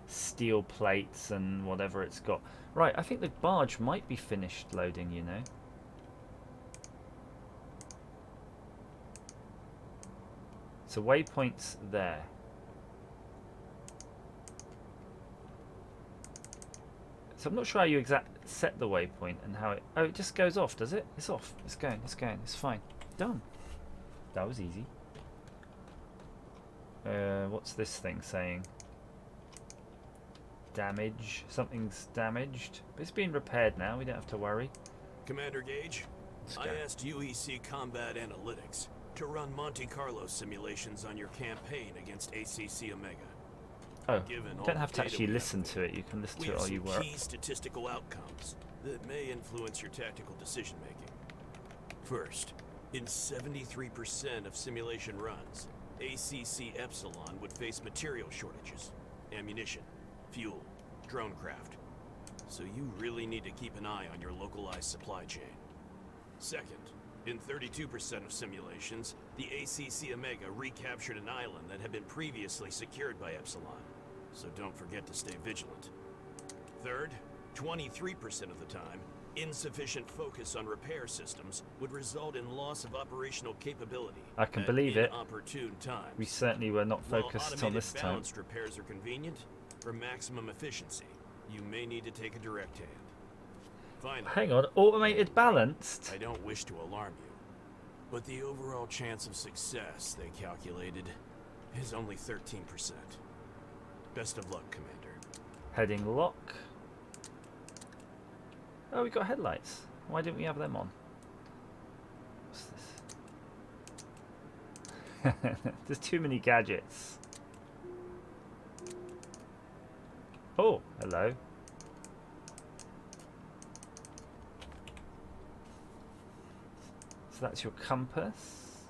steel plates and whatever it's got. Right, I think the barge might be finished loading, you know. So waypoint's there. So I'm not sure how you set the waypoint and how it... Oh, it just goes off, does it? It's off. It's going. It's going. It's fine. Done. That was easy. What's this thing saying? Damage. Something's damaged. But it's being repaired now. We don't have to worry. Commander Gage, I asked UEC Combat Analytics to run Monte Carlo simulations on your campaign against ACC Omega. Oh, you don't have to actually listen to it. You can listen to it while you work. Key statistical outcomes that may influence your tactical decision making. First, in 73% of simulation runs, ACC Epsilon would face material shortages, ammunition, fuel, drone craft. So you really need to keep an eye on your localized supply chain. Second, in 32% of simulations, the ACC Omega recaptured an island that had been previously secured by Epsilon. So don't forget to stay vigilant. Third, 23% of the time, insufficient focus on repair systems would result in loss of operational capability. I can believe it. Opportune times. We certainly were not focused on this time. Balanced repairs are convenient, for maximum efficiency, you may need to take a direct hand. Finally, hang on, automated balanced? I don't wish to alarm you, but the overall chance of success they calculated is only 13%. Best of luck, Commander. Heading lock. Oh, we got headlights. Why didn't we have them on? What's this? There's too many gadgets. Oh, hello. So that's your compass.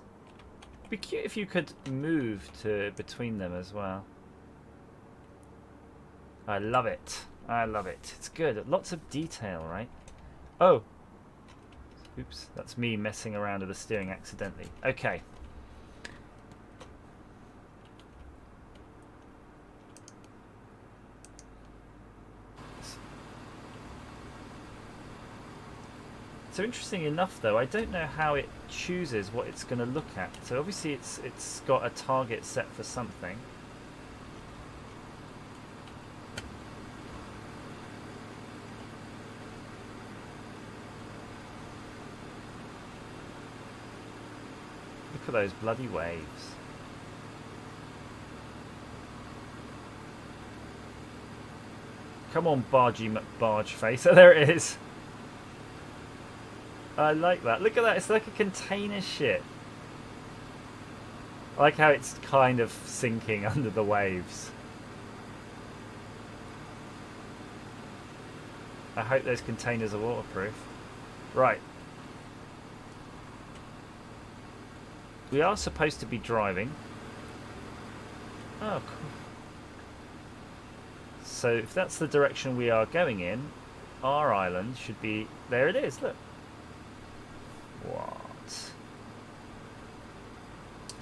It'd be cute if you could move to between them as well. I love it. I love it. It's good. Lots of detail, right? Oh. Oops. That's me messing around with the steering accidentally. Okay. So interesting enough, though, I don't know how it chooses what it's going to look at. So obviously it's got a target set for something. Look at those bloody waves. Come on, bargey McBarge face. Oh, there it is. I like that. Look at that. It's like a container ship. I like how it's kind of sinking under the waves. I hope those containers are waterproof. Right. We are supposed to be driving. Oh, cool. So if that's the direction we are going in, our island should be... There it is, look. What?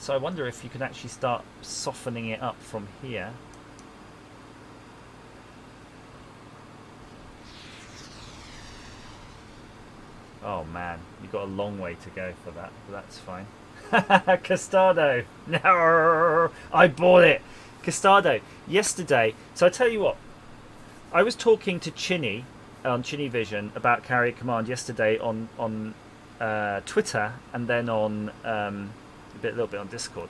So I wonder if you can actually start softening it up from here. Oh man, you've got a long way to go for that, but that's fine. Custado! No, I bought it! Custado, yesterday. So I tell you what, I was talking to Chinny on Chinny Vision about Carrier Command yesterday on Twitter, and then on a little bit on Discord.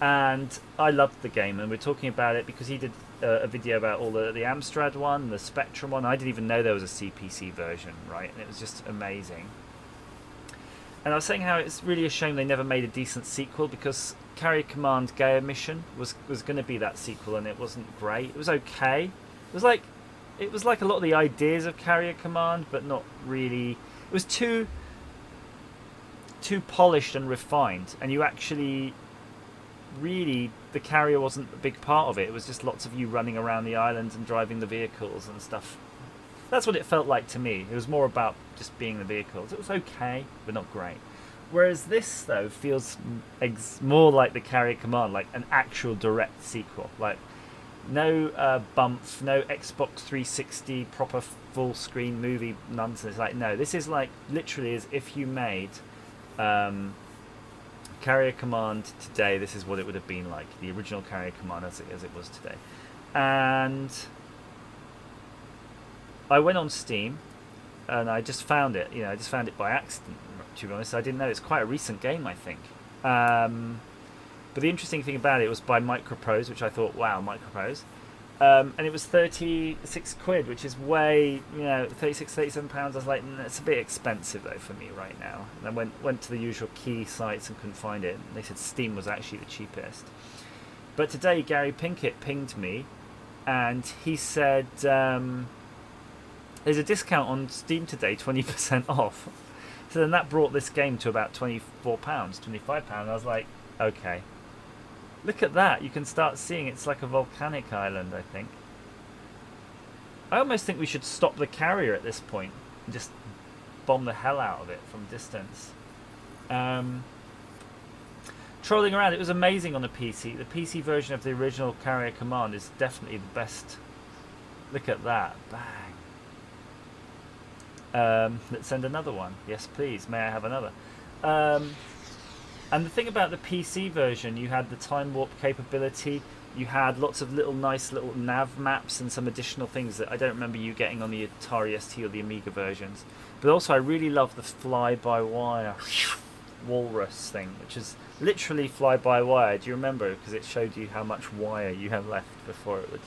And I loved the game, and we're talking about it because he did a video about all the Amstrad one, the Spectrum one. I didn't even know there was a CPC version, right? And it was just amazing. And I was saying how it's really a shame they never made a decent sequel, because Carrier Command Gaia Mission was going to be that sequel, and it wasn't great. It was okay. It was like a lot of the ideas of Carrier Command, but not really. It was too polished and refined, and you actually really, the carrier wasn't a big part of it. It was just lots of you running around the island and driving the vehicles and stuff. That's what it felt like to me. It was more about just being the vehicles. It was okay, but not great. Whereas this, though, feels more like the Carrier Command, like an actual direct sequel. Like, no bump, no Xbox 360 proper full screen movie nonsense. Like, no, this is like literally as if you made Carrier Command today. This is what it would have been like, the original Carrier Command as it was today. And I went on Steam and I just found it. I just found it by accident, to be honest. I didn't know. It's quite a recent game, I think. But the interesting thing about it was by Microprose, which I thought, wow, Microprose. And it was 36 quid, which is way, 36, 37 pounds. I was like, it's a bit expensive though for me right now. And I went to the usual key sites and couldn't find it. They said Steam was actually the cheapest. But today Gary Pinkett pinged me, and he said there's a discount on Steam today, 20% off. So then that brought this game to about £24, £25. I was like, okay. Look at that. You can start seeing it's like a volcanic island, I think. I almost think we should stop the carrier at this point and just bomb the hell out of it from distance. Trolling around, it was amazing on the PC. The PC version of the original Carrier Command is definitely the best. Look at that. Bang. Let's send another one. Yes, please. May I have another? And the thing about the PC version, you had the time warp capability, you had lots of nice little nav maps and some additional things that I don't remember you getting on the Atari ST or the Amiga versions. But also I really love the fly-by-wire walrus thing, which is literally fly-by-wire. Do you remember? Because it showed you how much wire you have left before it would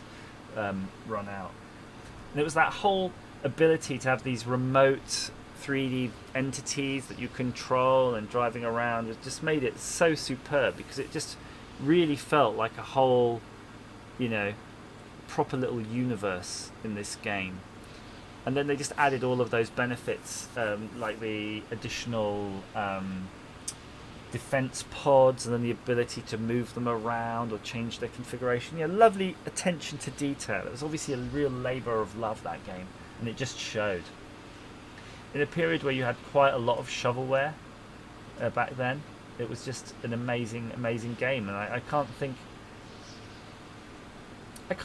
run out. And it was that whole ability to have these remote 3D entities that you control and driving around. It just made it so superb, because it just really felt like a whole, proper little universe in this game. And then they just added all of those benefits, like the additional defense pods, and then the ability to move them around or change their configuration. Lovely attention to detail. It was obviously a real labour of love, that game, and it just showed. In a period where you had quite a lot of shovelware back then, it was just an amazing, amazing game, and I can't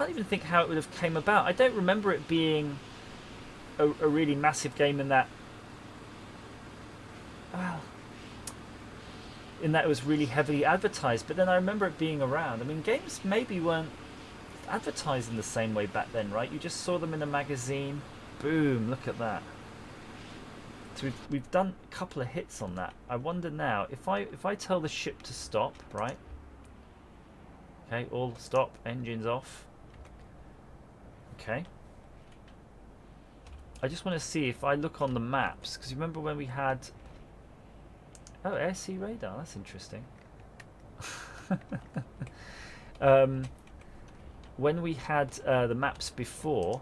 even think how it would have came about. I don't remember it being a really massive game in that. Well, in that it was really heavily advertised, but then I remember it being around. I mean, games maybe weren't advertised in the same way back then, right? You just saw them in a magazine. Boom! Look at that. So we've done a couple of hits on that. I wonder now, if I tell the ship to stop, right? Okay, all stop, engines off. Okay. I just want to see if I look on the maps, because you remember when we had... Oh, air sea radar, that's interesting. When we had the maps before,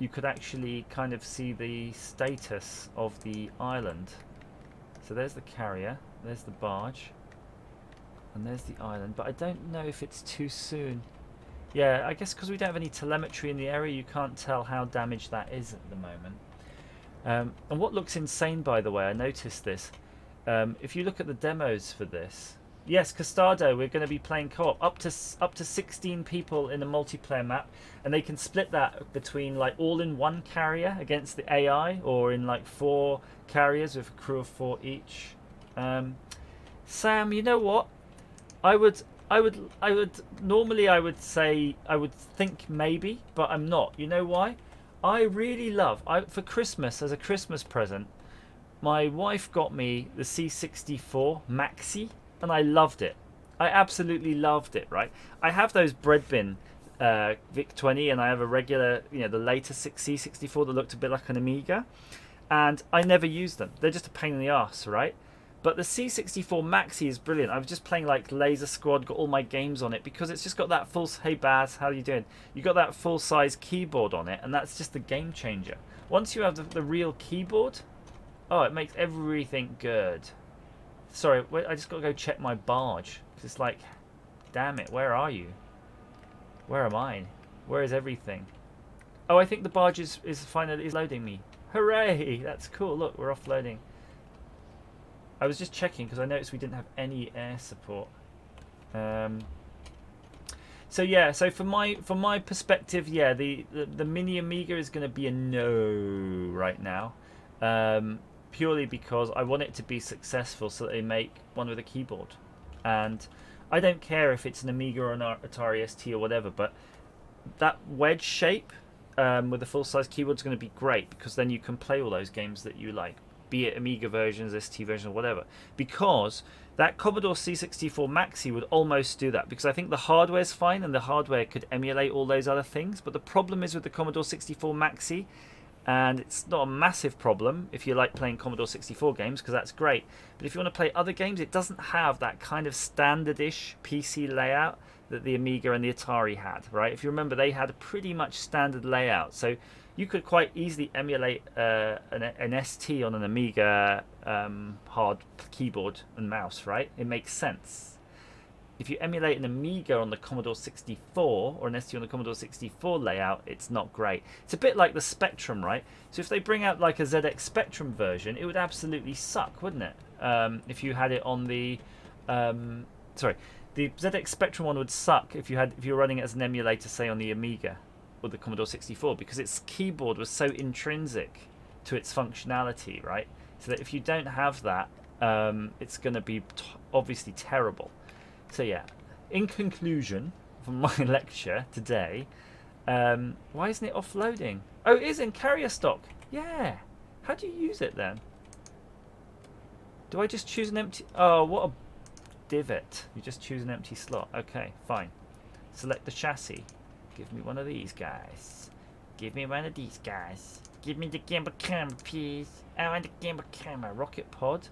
you could actually kind of see the status of the island. So there's the carrier, there's the barge, and there's the island. But I don't know if it's too soon. Yeah, I guess because we don't have any telemetry in the area, you can't tell how damaged that is at the moment. And what looks insane, by the way, I noticed this. If you look at the demos for this, Yes, Custado. We're going to be playing co-op up to 16 people in a multiplayer map, and they can split that between like all in one carrier against the AI, or in like 4 carriers with a crew of 4 each. Sam, you know what? I would normally I would say I would think maybe, but I'm not. You know why? I really love for Christmas, as a Christmas present, my wife got me the C64 Maxi, and I loved it. I absolutely loved it, right? I have those bread bin VIC 20, and I have a regular, the later C64 that looked a bit like an Amiga, and I never use them. They're just a pain in the ass, right? But the C64 Maxi is brilliant. I was just playing like Laser Squad, got all my games on it, because it's just got that full... Hey Baz, how are you doing? You got that full-size keyboard on it, and that's just the game changer. Once you have the real keyboard, oh, it makes everything good. Sorry, wait, I just got to go check my barge. It's like, damn it, where are you? Where am I? Where is everything? Oh, I think the barge is finally loading me. Hooray! That's cool. Look, we're offloading. I was just checking because I noticed we didn't have any air support. So yeah, so from my perspective, yeah, the mini Amiga is going to be a no right now, purely because I want it to be successful, so that they make one with a keyboard. And I don't care if it's an Amiga or an Atari ST or whatever, but that wedge shape with a full-size keyboard is going to be great, because then you can play all those games that you like, be it Amiga versions, ST versions, or whatever. Because that Commodore C64 Maxi would almost do that, because I think the hardware's fine and the hardware could emulate all those other things. But the problem is with the Commodore 64 Maxi, and it's not a massive problem if you like playing Commodore 64 games, because that's great. But if you want to play other games, it doesn't have that kind of standard-ish PC layout that the Amiga and the Atari had, right? If you remember, they had a pretty much standard layout. So you could quite easily emulate an ST on an Amiga hard keyboard and mouse, right? It makes sense. If you emulate an Amiga on the Commodore 64 or an ST on the Commodore 64 layout, it's not great. It's a bit like the Spectrum, right? So if they bring out like a ZX Spectrum version, it would absolutely suck, wouldn't it? If you had it on the... the ZX Spectrum one would suck if you were running it as an emulator, say on the Amiga or the Commodore 64, because its keyboard was so intrinsic to its functionality, right? So that if you don't have that, it's going to be obviously terrible. So yeah, in conclusion from my lecture today, why isn't it offloading? Oh, it is in carrier stock. Yeah. How do you use it then? Do I just choose an empty... Oh, what a divot. You just choose an empty slot. Okay, fine. Select the chassis. Give me one of these guys. Give me one of these guys. Give me the gimbal camera, please. I want the gimbal camera. Rocket pod.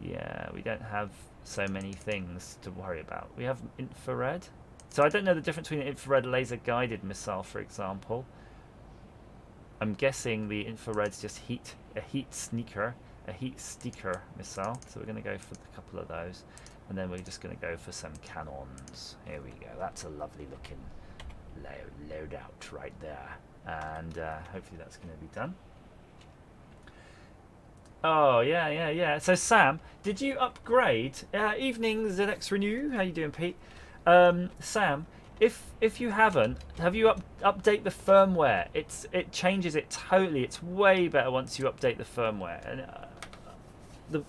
Yeah, we don't have so many things to worry about. We have infrared. So I don't know the difference between an infrared laser guided missile, for example. I'm guessing the infrared's just a heat seeker missile. So we're going to go for a couple of those. And then we're just going to go for some cannons. Here we go. That's a lovely looking loadout right there. And hopefully that's going to be done. Oh, yeah. So, Sam, did you upgrade? Evening, ZX Renew. How you doing, Pete? Sam, if you haven't, have you update the firmware? It changes it totally. It's way better once you update the firmware. And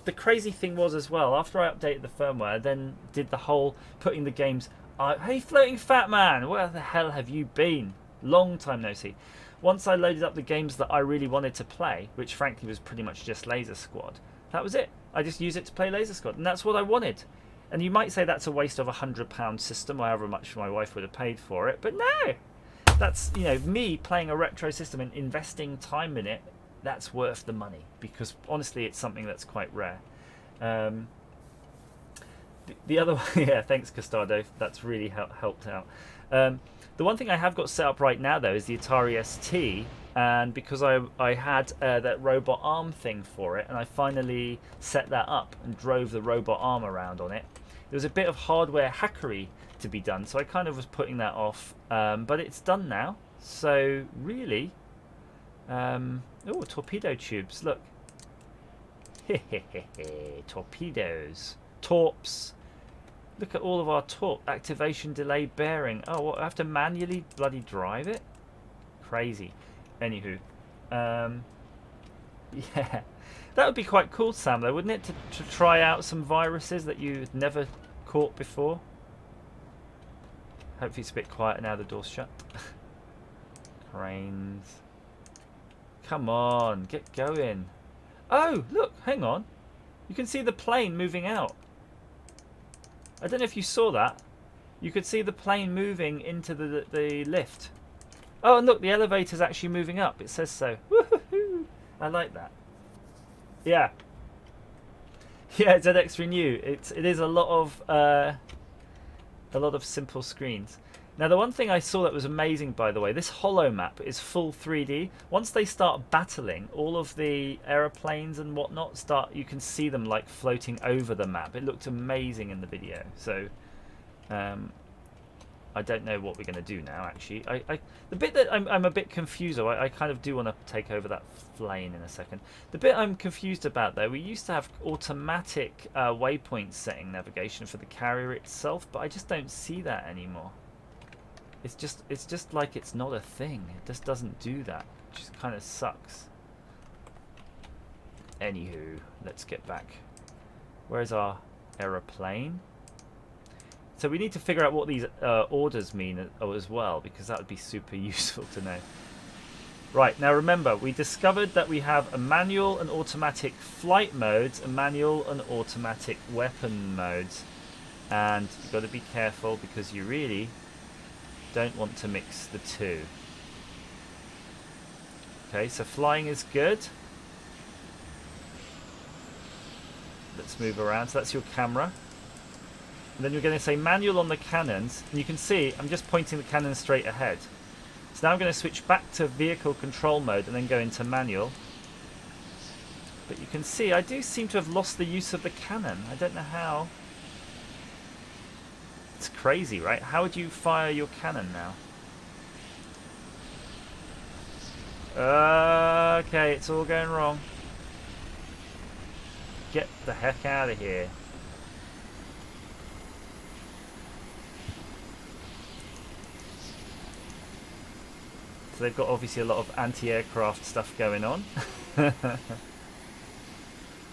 the crazy thing was as well, after I updated the firmware, I then did the whole putting the games... hey, Floating Fat Man, where the hell have you been? Long time no see. Once I loaded up the games that I really wanted to play, which frankly was pretty much just Laser Squad, that was it. I just used it to play Laser Squad, and that's what I wanted. And you might say that's a waste of £100 system, or however much my wife would have paid for it, but no! That's, me playing a retro system and investing time in it, that's worth the money, because honestly it's something that's quite rare. The other one, yeah, thanks Custado, that's really helped out. The one thing I have got set up right now though is the Atari ST, and because I had that robot arm thing for it, and I finally set that up and drove the robot arm around on it. There was a bit of hardware hackery to be done, so I kind of was putting that off, but it's done now, so really... oh, torpedo tubes, look. Torpedoes. Torps. Look at all of our torp. Activation delay bearing. Oh, what, I have to manually bloody drive it? Crazy. Anywho. Yeah. That would be quite cool, Sam, though, wouldn't it? To try out some viruses that you'd never caught before. Hopefully it's a bit quiet now the door's shut. Cranes. Come on, get going. Oh, look, hang on. You can see the plane moving out. I don't know if you saw that. You could see the plane moving into the lift. Oh, and look, the elevator's actually moving up. It says so. Woohoo! I like that. Yeah. Yeah, ZX Renew. It is a lot of simple screens. Now, the one thing I saw that was amazing, by the way, this holo map is full 3D. Once they start battling, all of the aeroplanes and whatnot you can see them like floating over the map. It looked amazing in the video. So, I don't know what we're going to do now, actually. The bit that I'm a bit confused of, I kind of do want to take over that plane in a second. The bit I'm confused about, though, we used to have automatic waypoint setting navigation for the carrier itself, but I just don't see that anymore. It's just like it's not a thing. It just doesn't do that. It just kind of sucks. Anywho, let's get back. Where's our aeroplane? So we need to figure out what these orders mean as well, because that would be super useful to know. Right, now remember, we discovered that we have a manual and automatic flight modes, a manual and automatic weapon modes. And you've got to be careful because you really don't want to mix the two. Okay, so flying is good. Let's move around. So that's your camera. And then you're going to say manual on the cannons. And you can see I'm just pointing the cannon straight ahead. So now I'm going to switch back to vehicle control mode and then go into manual. But you can see I do seem to have lost the use of the cannon. I don't know how. It's crazy, right? How would you fire your cannon now? Okay, it's all going wrong. Get the heck out of here. So they've got obviously a lot of anti-aircraft stuff going on.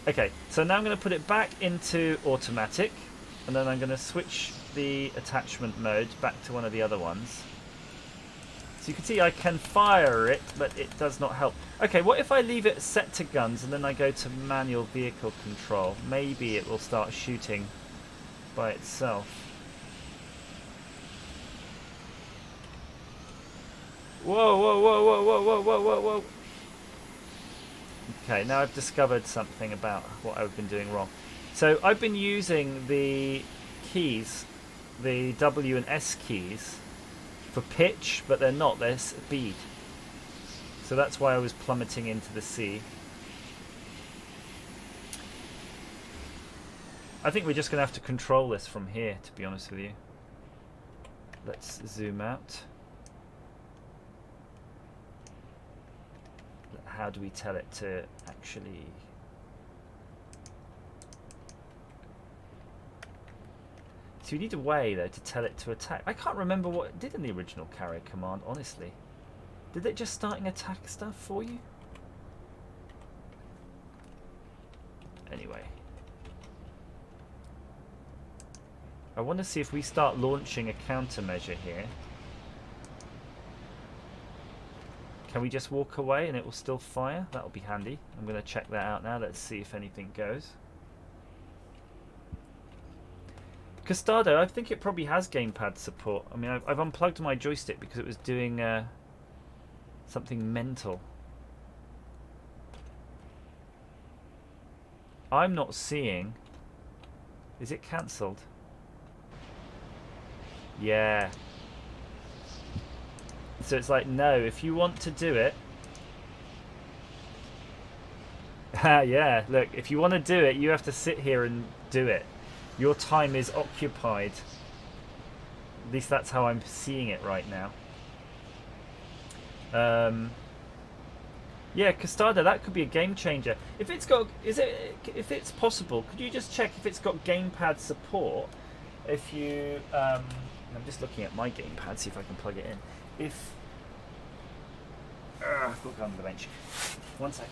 Okay, so now I'm going to put it back into automatic, and then I'm going to switch the attachment mode back to one of the other ones. So you can see I can fire it, but it does not help. Okay, what if I leave it set to guns and then I go to manual vehicle control? Maybe it will start shooting by itself. Whoa, whoa, whoa, whoa, whoa, whoa, whoa, whoa, whoa. Okay, now I've discovered something about what I've been doing wrong. So I've been using the keys, the W and S keys, for pitch, but they're not, they're speed. So that's why I was plummeting into the sea. I think we're just going to have to control this from here, to be honest with you. Let's zoom out. How do we tell it to actually... So you need a way, though, to tell it to attack. I can't remember what it did in the original carrier command, honestly. Did it just starting attack stuff for you? Anyway. I want to see if we start launching a countermeasure here. Can we just walk away and it will still fire? That'll be handy. I'm going to check that out now. Let's see if anything goes. Custado, I think it probably has gamepad support. I mean, I've unplugged my joystick because it was doing something mental. I'm not seeing... Is it cancelled? Yeah. So it's like, no, if you want to do it... yeah, look, if you want to do it, you have to sit here and do it. Your time is occupied. At least that's how I'm seeing it right now. Yeah, Custado, that could be a game changer. If it's got, if it's possible, could you just check if it's got gamepad support? If you, I'm just looking at my gamepad, see if I can plug it in. If, I've got to go under the bench. One sec.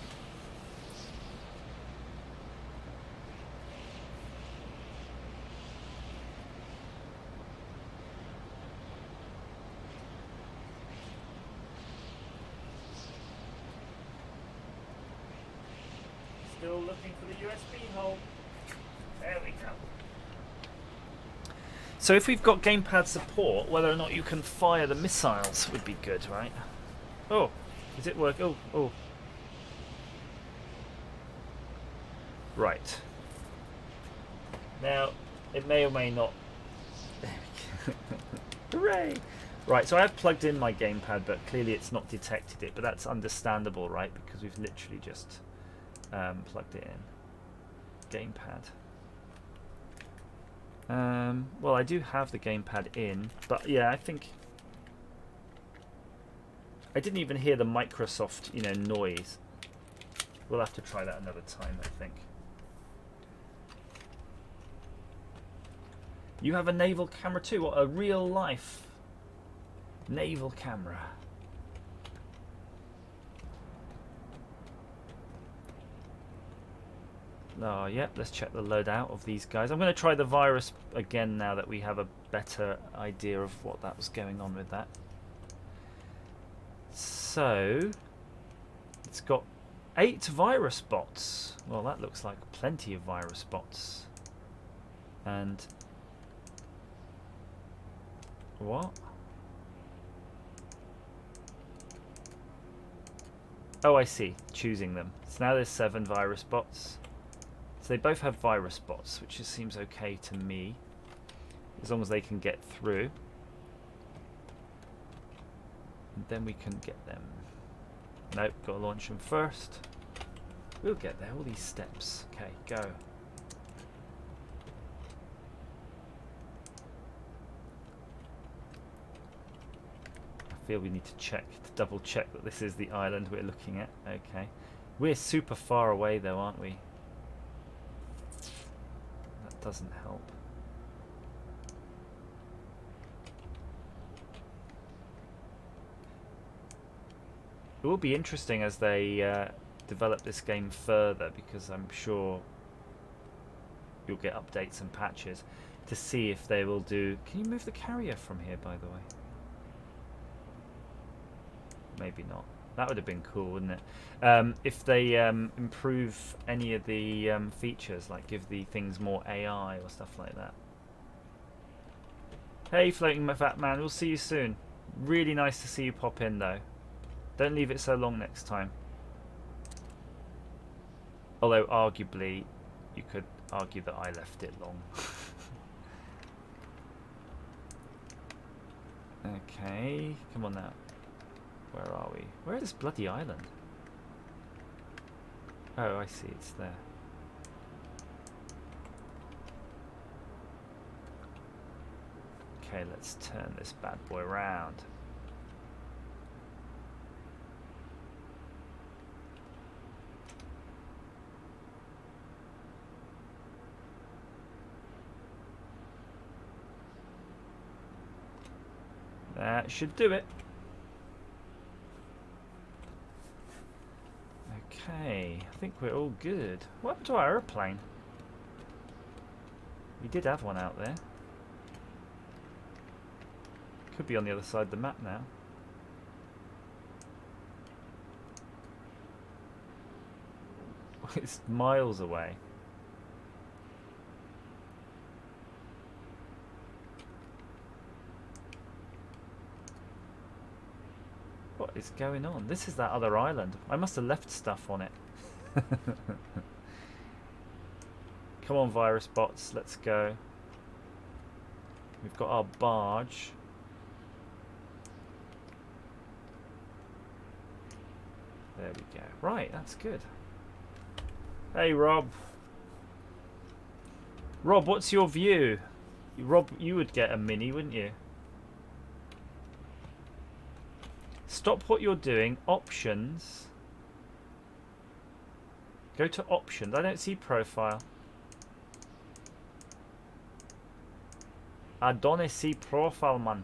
Still looking for the USB hole. There we go. So if we've got gamepad support, whether or not you can fire the missiles would be good, right? Oh, does it work? Oh, oh. Right. Now, it may or may not... There we go. Hooray! Right, so I have plugged in my gamepad, but clearly it's not detected it. But that's understandable, right? Because we've literally just plugged it in. Gamepad. Well, I do have the gamepad in, but yeah, I think I didn't even hear the Microsoft, noise. We'll have to try that another time, I think. You have a naval camera too. What, a real life naval camera? Oh, yep, let's check the loadout of these guys. I'm going to try the virus again now that we have a better idea of what that was going on with that. So, it's got 8 virus bots. Well, that looks like plenty of virus bots. And... what? Oh, I see. Choosing them. So now there's 7 virus bots. So they both have virus bots, which just seems okay to me, as long as they can get through. And then we can get them. Nope, got to launch them first. We'll get there, all these steps. Okay, go. I feel we need to double check that this is the island we're looking at. Okay. We're super far away though, aren't we? Doesn't help. It will be interesting as they develop this game further, because I'm sure you'll get updates and patches to see if they will do... Can you move the carrier from here, by the way? Maybe not. That would have been cool, wouldn't it? If they improve any of the features, like give the things more AI or stuff like that. Hey, Floating Fat Man, we'll see you soon. Really nice to see you pop in, though. Don't leave it so long next time. Although, arguably, you could argue that I left it long. Okay, come on now. Where are we? Where is this bloody island? Oh, I see, it's there. Okay, let's turn this bad boy around. That should do it. Okay, I think we're all good. What happened to our airplane? We did have one out there. Could be on the other side of the map now. It's miles away. What is going on? This is that other island. I must have left stuff on it. Come on, virus bots, let's go. We've got our barge. There we go. Right, that's good. Hey, Rob. Rob, what's your view? Rob, you would get a mini, wouldn't you? Stop what you're doing. Options. Go to options. I don't see profile. I don't see profile, man.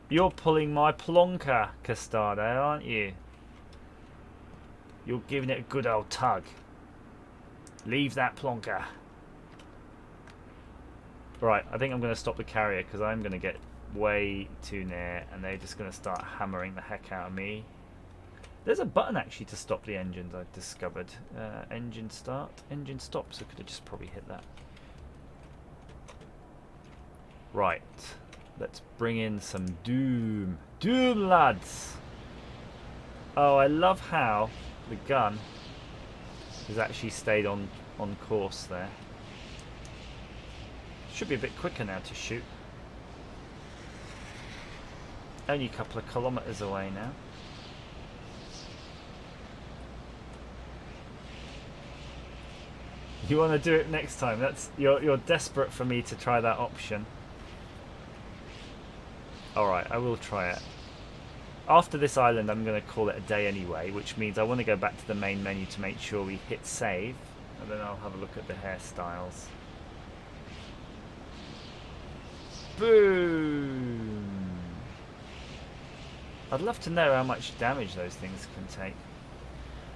You're pulling my plonker, Castardo, aren't you? You're giving it a good old tug. Leave that plonker. Right, I think I'm going to stop the carrier because I'm going to get way too near and they're just going to start hammering the heck out of me. There's a button actually to stop the engines I've discovered. Engine start, engine stop, so I could have just probably hit that. Right, let's bring in some Doom. Doom, lads! Oh, I love how the gun has actually stayed on course there. Should be a bit quicker now to shoot. Only a couple of kilometers away now. You want to do it next time? That's you're desperate for me to try that option. Alright, I will try it. After this island I'm going to call it a day anyway, which means I want to go back to the main menu to make sure we hit save, and then I'll have a look at the hairstyles. Boom! I'd love to know how much damage those things can take.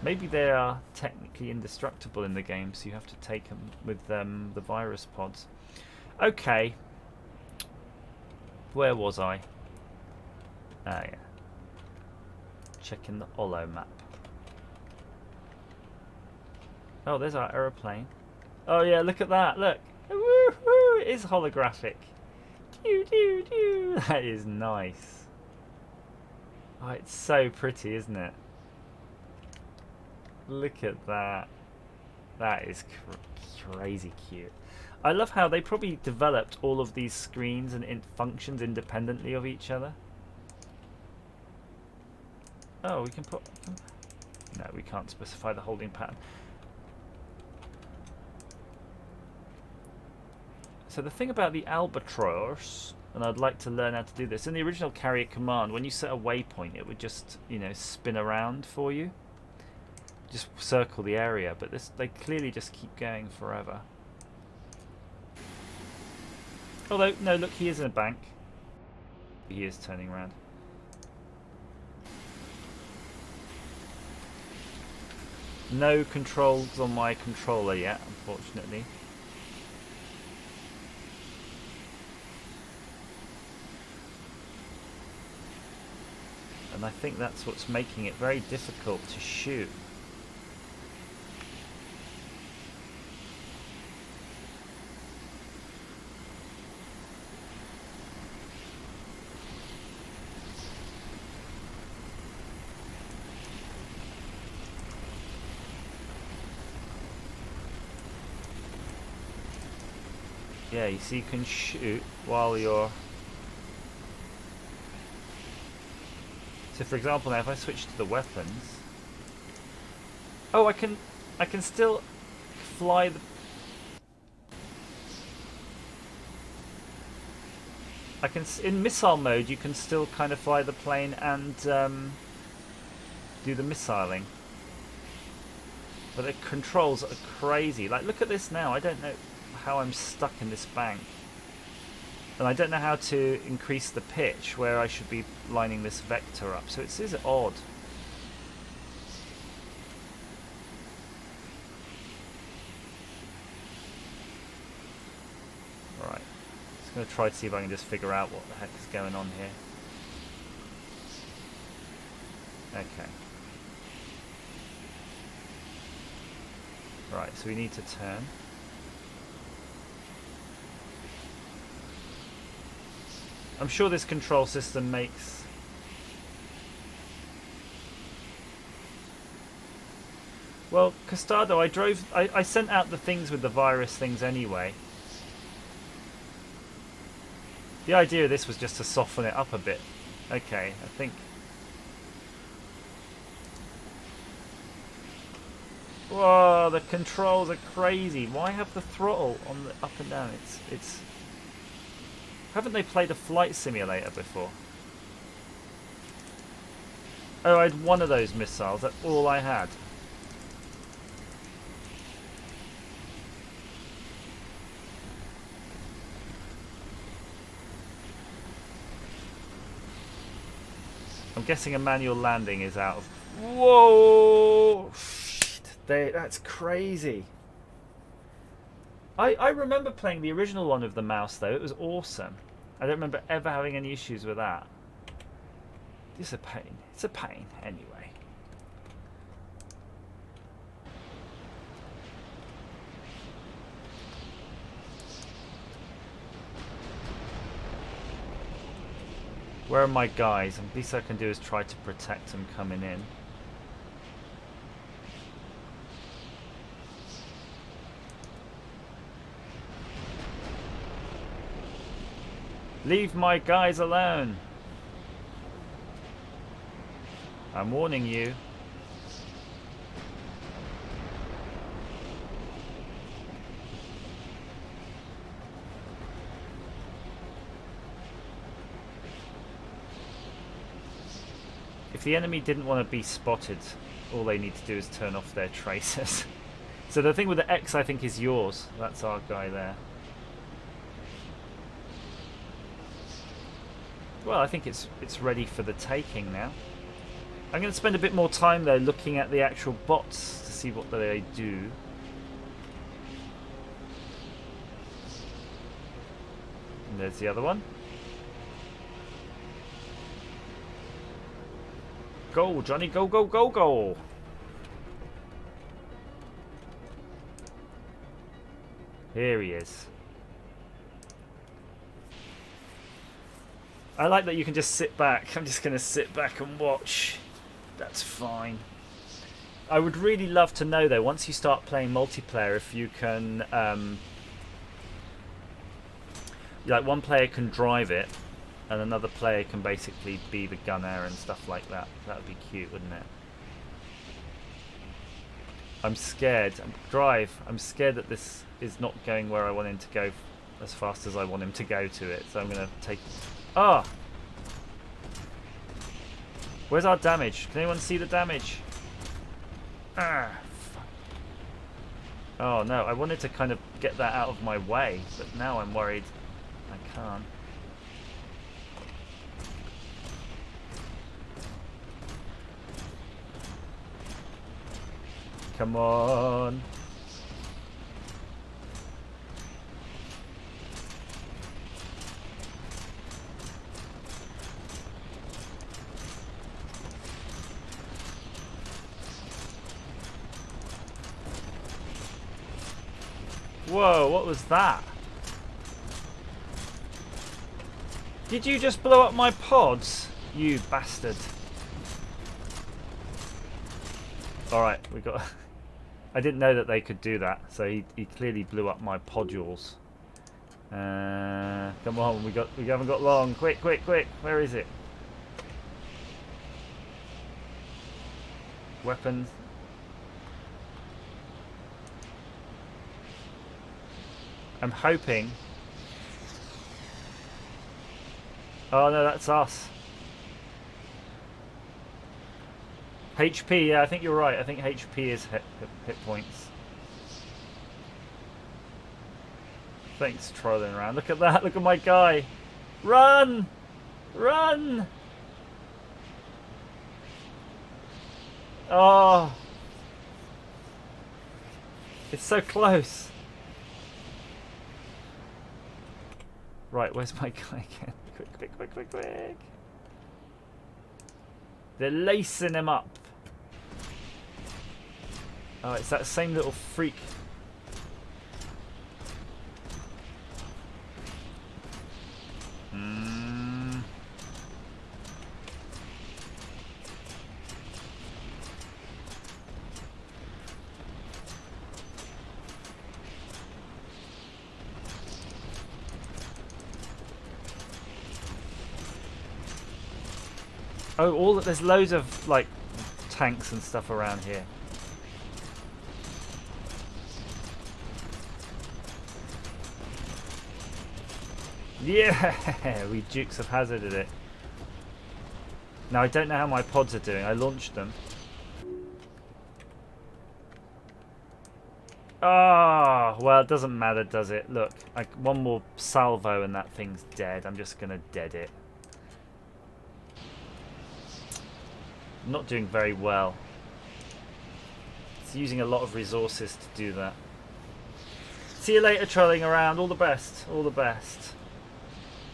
Maybe they are technically indestructible in the game, so you have to take them with the virus pods. Okay. Where was I? Ah, yeah. Checking the Holo map. Oh, there's our aeroplane. Oh yeah, look at that, look. Woohoo! It is holographic. Doo, doo, doo. That is nice. Oh, it's so pretty, isn't it? Look at that. That is crazy cute. I love how they probably developed all of these screens and functions independently of each other. Oh, we can put... No, we can't specify the holding pattern. So the thing about the Albatross, and I'd like to learn how to do this, in the original carrier command, when you set a waypoint, it would just, you know, spin around for you. Just circle the area, but this they clearly just keep going forever. Although, no, look, he is in a bank. He is turning around. No controls on my controller yet, unfortunately. And I think that's what's making it very difficult to shoot. Yeah, you see, you can shoot while you're... So for example now, if I switch to the weapons... Oh, I can still fly the... in missile mode, you can still kind of fly the plane and do the missiling. But the controls are crazy. Like, look at this now. I don't know how I'm stuck in this bank. And I don't know how to increase the pitch where I should be lining this vector up. So it is odd. Right. Just going to try to see if I can just figure out what the heck is going on here. Okay. Right, so we need to turn. I'm sure this control system makes... Well, Castardo, I sent out the things with the virus things anyway. The idea of this was just to soften it up a bit. Okay, I think... Whoa, the controls are crazy. Why have the throttle on the up and down? It's... Haven't they played a flight simulator before? Oh, I had one of those missiles. That's all I had. I'm guessing a manual landing is out of... Whoa! That's crazy. I remember playing the original one with the mouse, though. It was awesome. I don't remember ever having any issues with that. It's a pain. It's a pain, anyway. Where are my guys? And the least I can do is try to protect them coming in. Leave my guys alone. I'm warning you. If the enemy didn't want to be spotted, all they need to do is turn off their tracers. So the thing with the X, I think, is yours. That's our guy there. Well, I think it's ready for the taking now. I'm going to spend a bit more time, though, looking at the actual bots to see what they do. And there's the other one. Go, Johnny, go, go, go, go! Here he is. I like that you can just sit back. I'm just going to sit back and watch. That's fine. I would really love to know, though, once you start playing multiplayer, if you can... like, one player can drive it, and another player can basically be the gunner and stuff like that. That would be cute, wouldn't it? I'm scared. I'm scared that this is not going where I want him to go as fast as I want him to go to it. So I'm going to take... Ah! Where's our damage? Can anyone see the damage? Ah! Fuck. Oh no, I wanted to kind of get that out of my way, but now I'm worried I can't. Come on! Whoa, what was that? Did you just blow up my pods? You bastard. Alright, we got... I didn't know that they could do that, so he clearly blew up my podules. Come on, we haven't got long. Quick, quick, quick. Where is it? Weapons. I'm hoping... Oh no, that's us. HP, yeah, I think you're right. I think HP is hit points. Thanks, trolling around. Look at that, look at my guy. Run! Run! Oh! It's so close. Right, where's my guy again? Quick, quick, quick, quick, quick. They're lacing him up. Oh, it's that same little freak. Oh, there's loads of like tanks and stuff around here. Yeah, we Dukes of Hazzarded it. Now, I don't know how my pods are doing. I launched them. Ah, oh, well, it doesn't matter, does it? Look, one more salvo and that thing's dead. I'm just going to dead it. I'm not doing very well. It's using a lot of resources to do that. See you later, trolling around. All the best. All the best.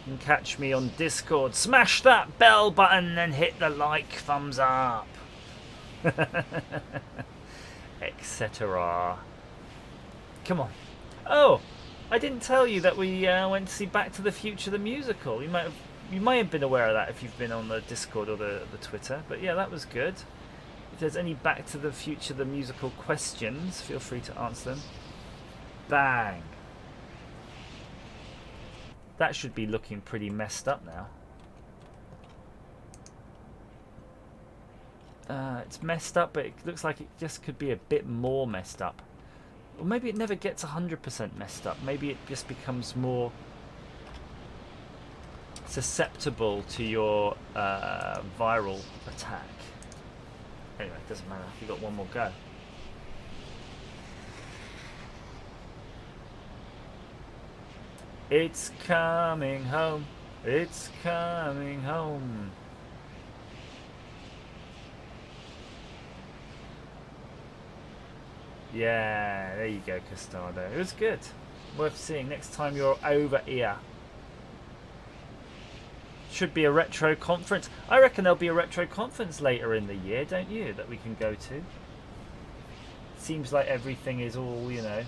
You can catch me on Discord. Smash that bell button and hit the like, thumbs up. Etc. Come on. Oh, I didn't tell you that we went to see Back to the Future the musical. You may have been aware of that if you've been on the Discord or the Twitter. But yeah, that was good. If there's any Back to the Future the musical questions, feel free to answer them. Bang. That should be looking pretty messed up now. It's messed up, but it looks like it just could be a bit more messed up. Or maybe it never gets 100% messed up. Maybe it just becomes more susceptible to your viral attack. Anyway, it doesn't matter. We've got one more go. It's coming home. It's coming home. Yeah, there you go, Costado. It was good. Worth seeing next time you're over here. Should be a retro conference. I reckon there'll be a retro conference later in the year, don't you, that we can go to? Seems like everything is all, you know,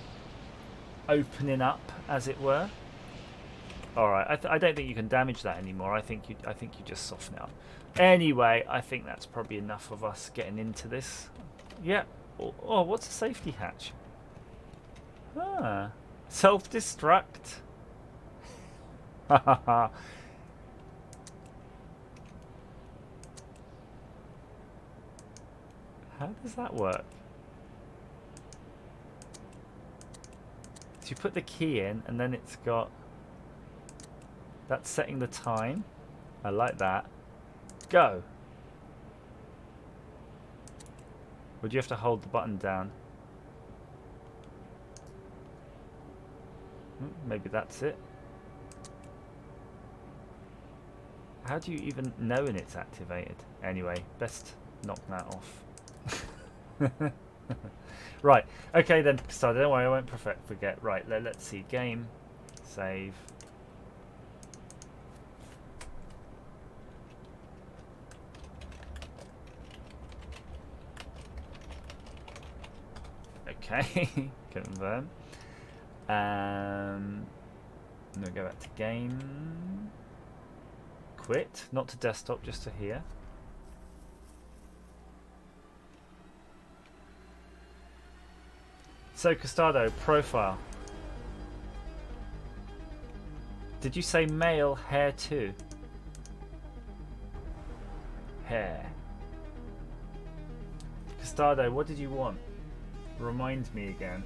opening up, as it were. All right, I don't think you can damage that anymore. I think you just soften it up. Anyway, I think that's probably enough of us getting into this. Yeah. Oh, what's a safety hatch? Ah, self-destruct. How does that work? So you put the key in, and then it's got... That's setting the time. I like that. Go. Or do you have to hold the button down? Maybe that's it. How do you even know when it's activated? Anyway, best knock that off. Right. Okay then. So don't worry, I won't forget. Right. Let's see. Game. Save. Okay, confirm. I'm going to go back to game. Quit. Not to desktop, just to here. So, Costado, profile. Did you say male hair too? Hair. Costado, what did you want? Remind me again.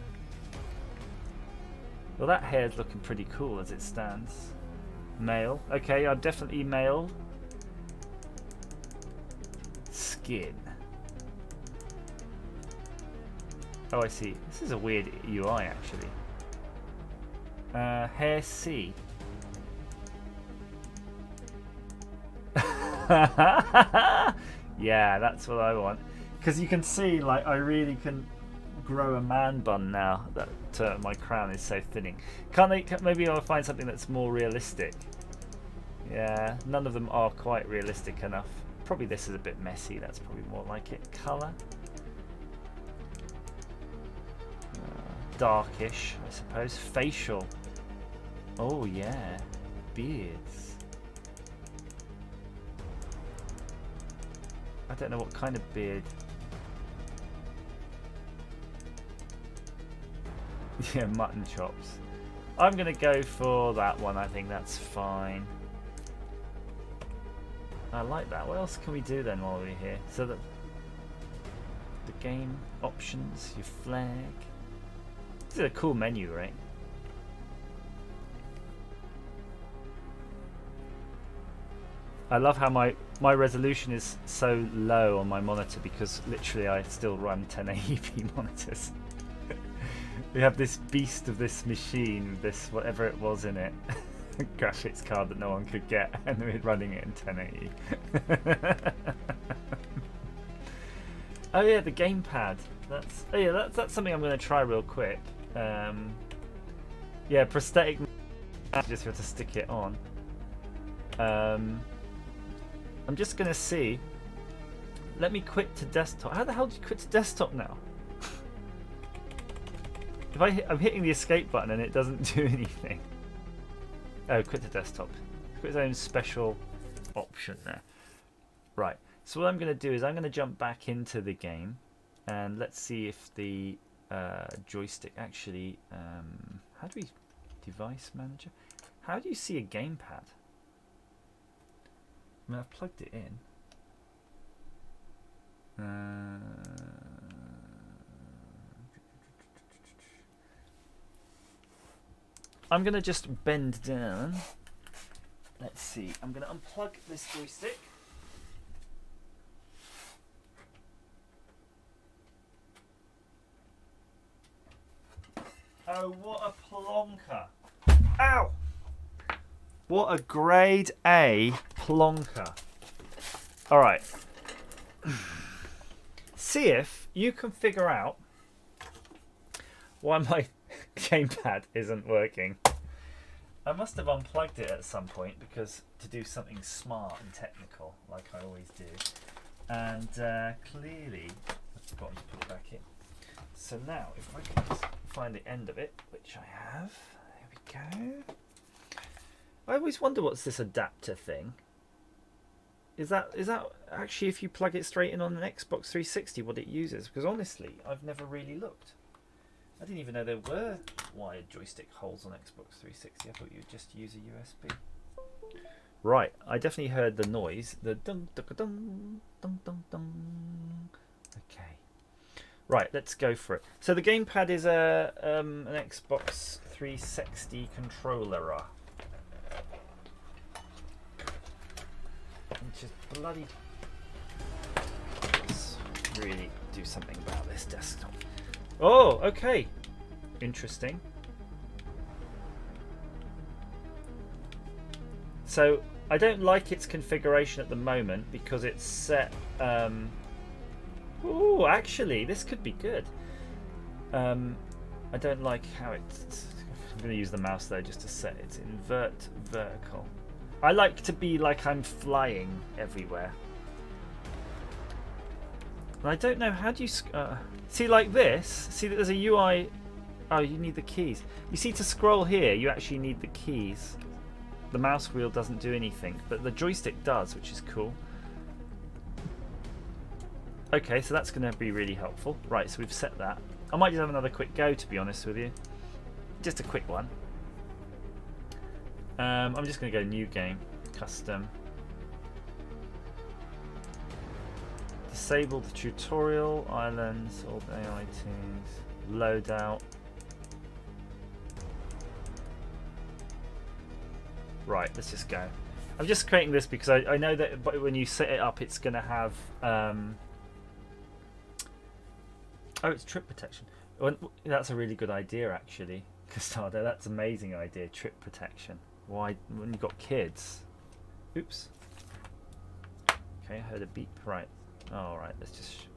Well, that hair's looking pretty cool as it stands. Male. Okay, I'm definitely male. Skin. Oh, I see. This is a weird UI, actually. Hair C. Yeah, that's what I want. Because you can see, like, I really can grow a man bun now that my crown is so thinning. Maybe I'll find something that's more realistic. Yeah, none of them are quite realistic enough. Probably this is a bit messy. That's probably more like it. Color. Darkish, I suppose. Facial. Oh yeah, beards. I don't know what kind of beard. Yeah, mutton chops. I'm gonna go for that one. I think that's fine. I like that. What else can we do then while we're here? So that the game options, your flag. This is a cool menu, right? I love how my resolution is so low on my monitor because literally I still run 1080p monitors. We have this beast of this machine, this whatever it was in it, graphics card that no one could get, and we're running it in 1080. Oh yeah, the gamepad. That's something I'm going to try real quick. Yeah, prosthetic. Just have to stick it on. I'm just going to see. Let me quit to desktop. How the hell do you quit to desktop now? If I'm hitting the escape button and it doesn't do anything. Oh, quit to desktop. It's got its own special option there. Right. So what I'm going to do is I'm going to jump back into the game, and let's see if the joystick actually. How do we device manager? How do you see a gamepad? I mean, I've plugged it in. I'm going to just bend down. Let's see. I'm going to unplug this joystick. Oh, what a plonker. Ow! What a grade A plonker. Alright. See if you can figure out why my gamepad isn't working. I must have unplugged it at some point because to do something smart and technical like I always do. And clearly I've forgotten to put it back in. So now if I can just find the end of it, which I have. There we go. I always wonder what's this adapter thing. Is that actually if you plug it straight in on an Xbox 360 what it uses? Because honestly, I've never really looked. I didn't even know there were wired joystick holes on Xbox 360. I thought you'd just use a USB. Right, I definitely heard the noise. The dum dum dum dum dum dum. Okay. Right, let's go for it. So the gamepad is an Xbox 360 controller. Which is bloody. Let's really do something about this desktop. Oh, okay. Interesting. So I don't like its configuration at the moment because it's set. Oh, actually, this could be good. I don't like how it's. I'm going to use the mouse though just to set it. Invert vertical. I like to be like I'm flying everywhere. And I don't know, how do you... see like this? See that there's a UI... Oh, you need the keys. You see to scroll here, you actually need the keys. The mouse wheel doesn't do anything, but the joystick does, which is cool. Okay, so that's going to be really helpful. Right, so we've set that. I might just have another quick go, to be honest with you. Just a quick one. I'm just going to go new game, custom. Disable the tutorial, islands, all the AI tunes, loadout. Right, let's just go. I'm just creating this because I know that when you set it up, it's going to have. Oh, it's trip protection. That's a really good idea, actually, Castado. That's an amazing idea, trip protection. Why, when you've got kids? Oops. Okay, I heard a beep. Right. All right. Let's just.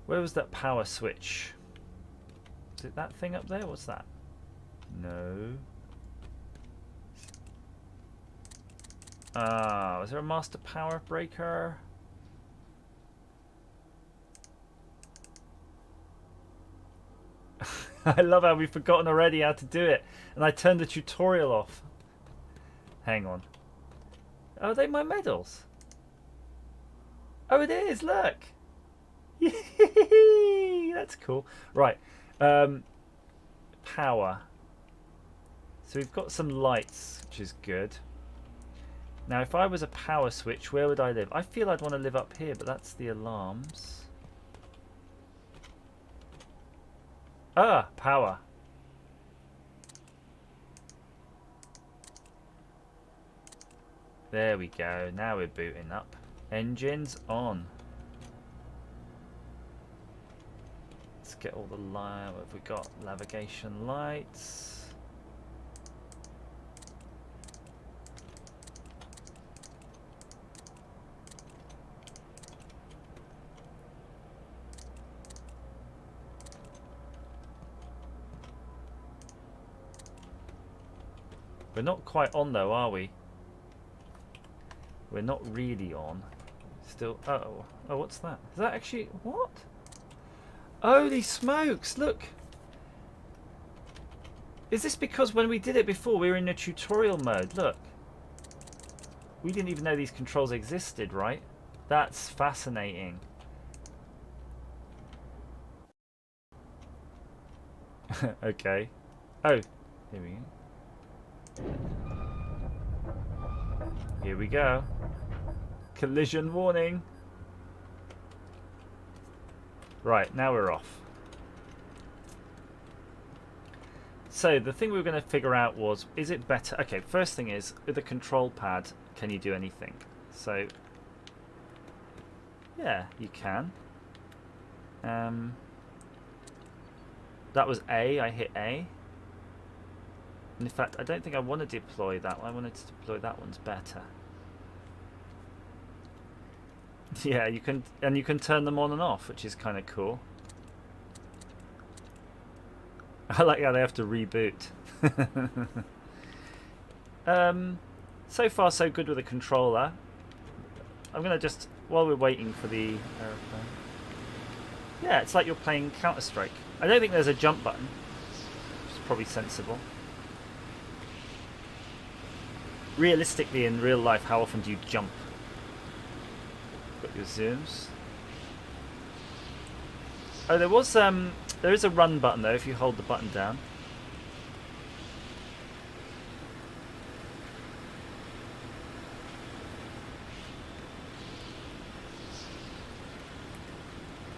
Where was that power switch? Is it that thing up there? What's that? No. Was there a master power breaker? I love how we've forgotten already how to do it, and I turned the tutorial off. Hang on. Are they my medals? Oh, it is. Look. Yay! That's cool. Right. Power. So we've got some lights, which is good. Now, if I was a power switch, where would I live? I feel I'd want to live up here, but that's the alarms. Ah, power. There we go. Now we're booting up. Engines on. Let's get all the light. What have we got? Navigation lights. We're not quite on though, are we? We're not really on. Still. Oh, what's that? Is that actually what? Holy smokes! Look. Is this because when we did it before we were in a tutorial mode? Look. We didn't even know these controls existed, right? That's fascinating. Okay. Oh, here we go. Here we go. Collision warning. Right, now we're off. So the thing we were going to figure out was, is it better? Okay, first thing is, with the control pad, can you do anything? So, yeah, you can. That was A, I hit A. And in fact, I don't think I want to deploy that one. I wanted to deploy that one's better. Yeah, you can, and you can turn them on and off, which is kind of cool. I like how they have to reboot. So far, so good with the controller. I'm going to just, while we're waiting for the aeroplane. Yeah, it's like you're playing Counter-Strike. I don't think there's a jump button, which is probably sensible. Realistically, in real life, how often do you jump? Got your zooms. Oh, there is a run button though if you hold the button down.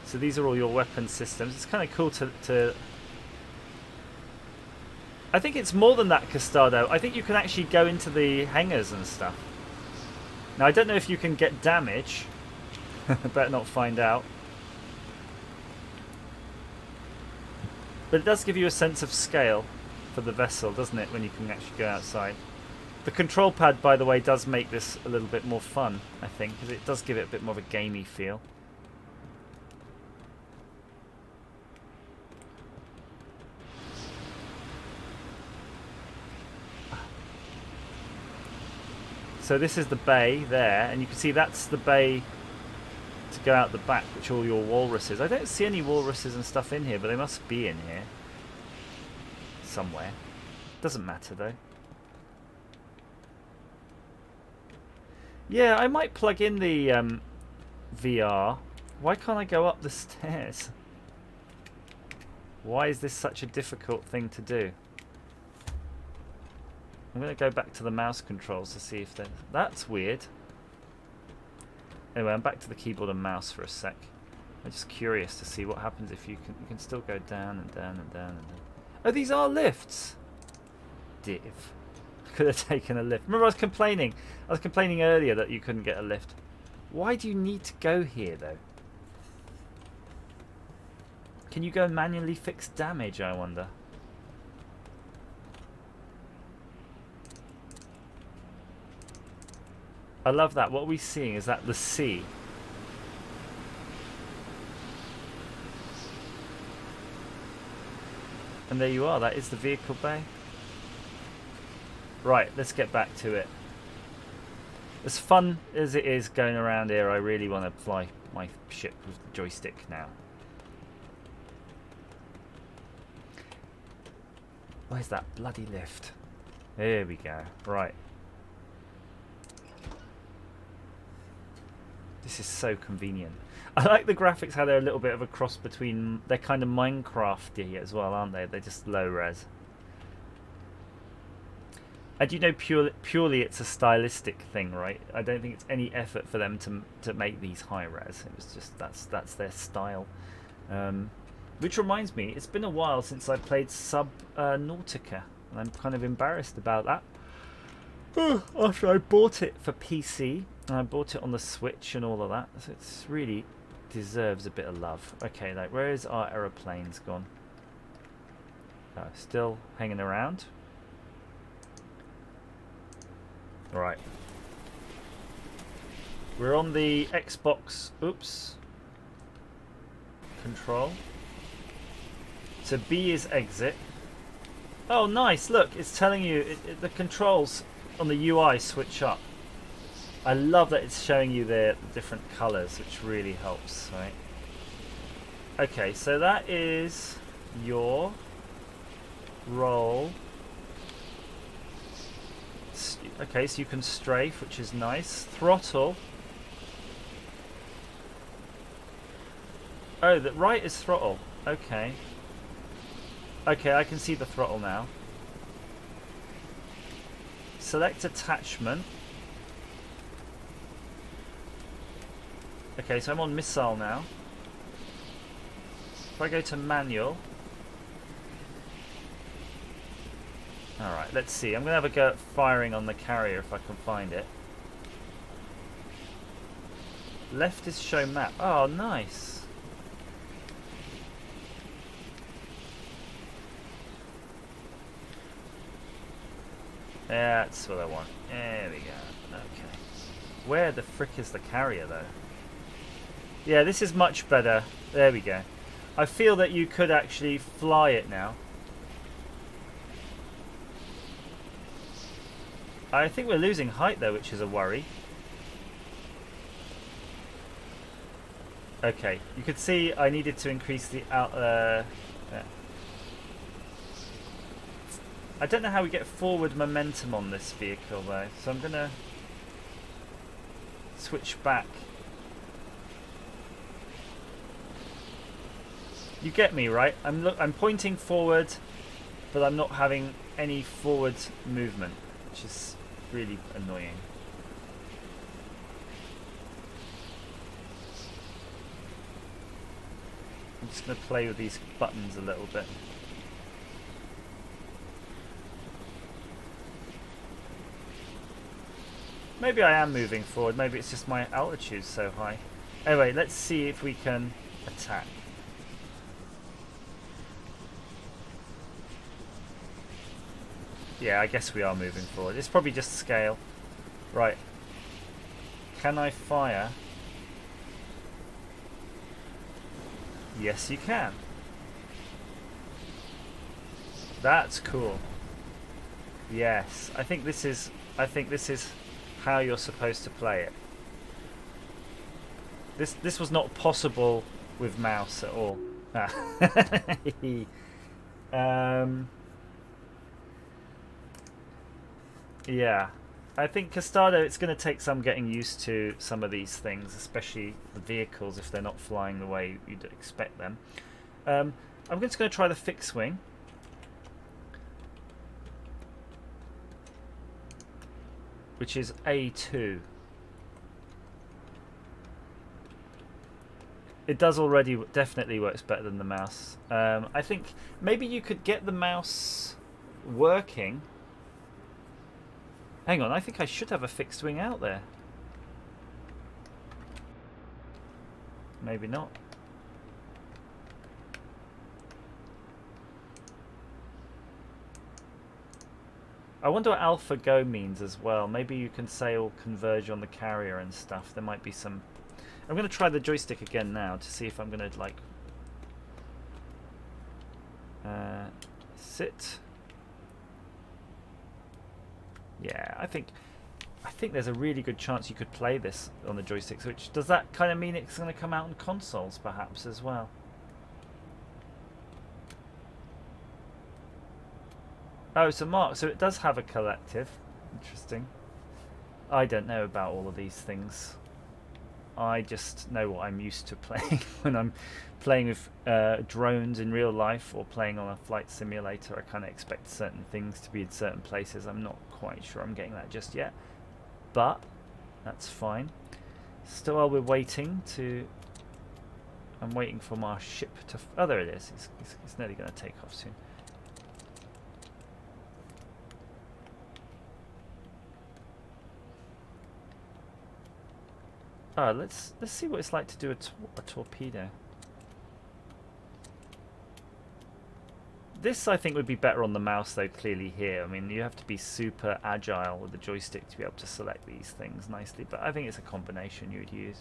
So these are all your weapon systems. It's kind of cool to... I think it's more than that, Custado. I think you can actually go into the hangars and stuff. Now, I don't know if you can get damage. Better not find out. But it does give you a sense of scale for the vessel, doesn't it, when you can actually go outside. The control pad, by the way, does make this a little bit more fun, I think, because it does give it a bit more of a gamey feel. So this is the bay there, and you can see that's the bay to go out the back, which are all your walruses. I don't see any walruses and stuff in here, but they must be in here somewhere. Doesn't matter though. Yeah, I might plug in the VR. Why can't I go up the stairs? Why is this such a difficult thing to do? I'm going to go back to the mouse controls to see if that's weird. Anyway, I'm back to the keyboard and mouse for a sec. I'm just curious to see what happens if you can still go down and down and down and down. Oh, these are lifts. Div. I could have taken a lift. Remember, I was complaining earlier that you couldn't get a lift. Why do you need to go here though? Can you go and manually fix damage, I wonder? I love that. What are we seeing? Is that the sea? And there you are. That is the vehicle bay. Right, let's get back to it. As fun as it is going around here, I really want to fly my ship with the joystick now. Where's that bloody lift? There we go. Right. This is so convenient. I like the graphics, how they're a little bit of a cross between... They're kind of Minecraft-y as well, aren't they? They're just low-res. And you know, purely it's a stylistic thing, right? I don't think it's any effort for them to make these high-res. It was just, that's their style. Which reminds me, it's been a while since I played Subnautica. And I'm kind of embarrassed about that. After I bought it for PC, and I bought it on the Switch and all of that, so it's really deserves a bit of love. Okay, like where is our aeroplanes gone? Still hanging around. Right. We're on the Xbox. Oops. Control. So B is exit. Oh, nice! Look, it's telling you the controls on the UI switch up. I love that it's showing you the different colours, which really helps, right? Okay, so that is your roll. Okay, so you can strafe, which is nice. Throttle. Oh, the right is throttle. Okay. Okay, I can see the throttle now. Select attachment. Okay, so I'm on missile now. If I go to manual. Alright, let's see. I'm going to have a go at firing on the carrier if I can find it. Left is show map. Oh, nice. That's what I want. There we go. Okay. Where the frick is the carrier, though? Yeah, this is much better. There we go. I feel that you could actually fly it now. I think we're losing height, though, which is a worry. Okay, you could see I needed to increase the out. Yeah. I don't know how we get forward momentum on this vehicle though, so I'm gonna switch back. You get me, right? I'm pointing forward, but I'm not having any forward movement, which is really annoying. I'm just gonna play with these buttons a little bit. Maybe I am moving forward, maybe it's just my altitude's so high. Anyway, let's see if we can attack. Yeah, I guess we are moving forward. It's probably just scale. Right. Can I fire? Yes, you can. That's cool. Yes, I think this is how you're supposed to play it. This was not possible with mouse at all. Yeah, I think Castado, it's going to take some getting used to some of these things, especially the vehicles if they're not flying the way you'd expect them. I'm just going to try the fixed wing. Which is A2. It does already, definitely works better than the mouse. I think maybe you could get the mouse working. Hang on, I think I should have a fixed wing out there. Maybe not. I wonder what AlphaGo means as well. Maybe you can say all converge on the carrier and stuff. There might be some... I'm going to try the joystick again now to see if I'm going to like... sit. Yeah, I think there's a really good chance you could play this on the joysticks. Which does that kind of mean it's going to come out on consoles perhaps as well? Oh, so Mark, so it does have a collective. Interesting. I don't know about all of these things. I just know what I'm used to playing when I'm playing with drones in real life or playing on a flight simulator. I kind of expect certain things to be in certain places. I'm not quite sure I'm getting that just yet, but that's fine. Still, while we're waiting to... I'm waiting for my ship to... Oh, there it is. It's nearly going to take off soon. Oh, let's see what it's like to do a torpedo. This, I think, would be better on the mouse, though, clearly here. I mean, you have to be super agile with the joystick to be able to select these things nicely, but I think it's a combination you would use.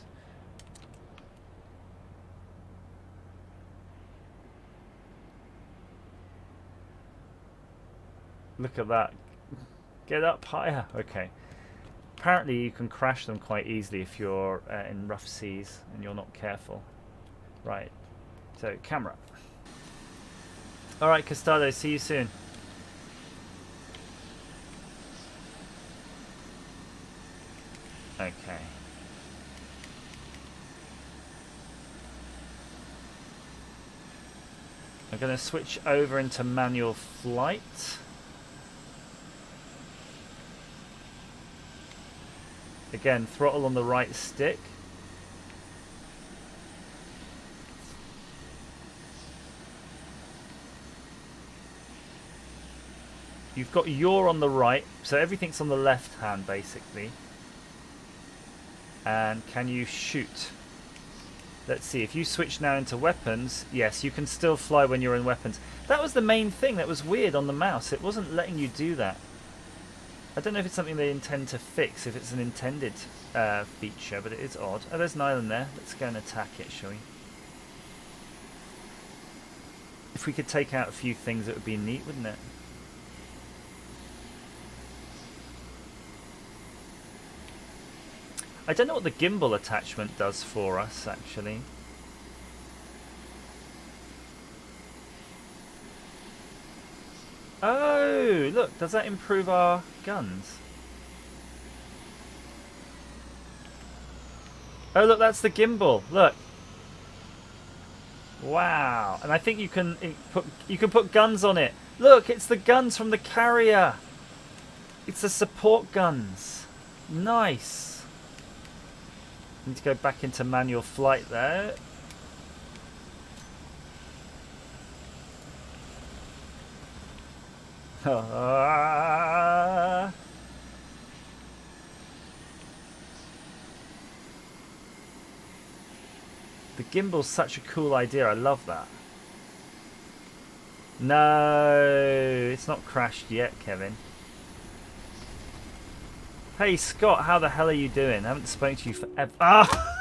Look at that. Get up higher. Okay. Apparently you can crash them quite easily if you're in rough seas and you're not careful. Right. So, camera. Alright, Costado, see you soon. Okay. I'm going to switch over into manual flight. Again, throttle on the right stick. You've got yaw on the right, so everything's on the left hand basically. And can you shoot? Let's see, if you switch now into weapons, yes, you can still fly when you're in weapons. That was the main thing that was weird on the mouse. It wasn't letting you do that. I don't know if it's something they intend to fix, if it's an intended feature, but it is odd. Oh, there's an island there. Let's go and attack it, shall we? If we could take out a few things, it would be neat, wouldn't it? I don't know what the gimbal attachment does for us, actually. Oh, look, does that improve our guns? Oh, look, that's the gimbal. Look. Wow. And I think you can put guns on it. Look, it's the guns from the carrier. It's the support guns. Nice. Need to go back into manual flight there. The gimbal's such a cool idea. I love that. No, it's not crashed yet, Kevin. Hey Scott, how the hell are you doing? I haven't spoken to you forever. Ah!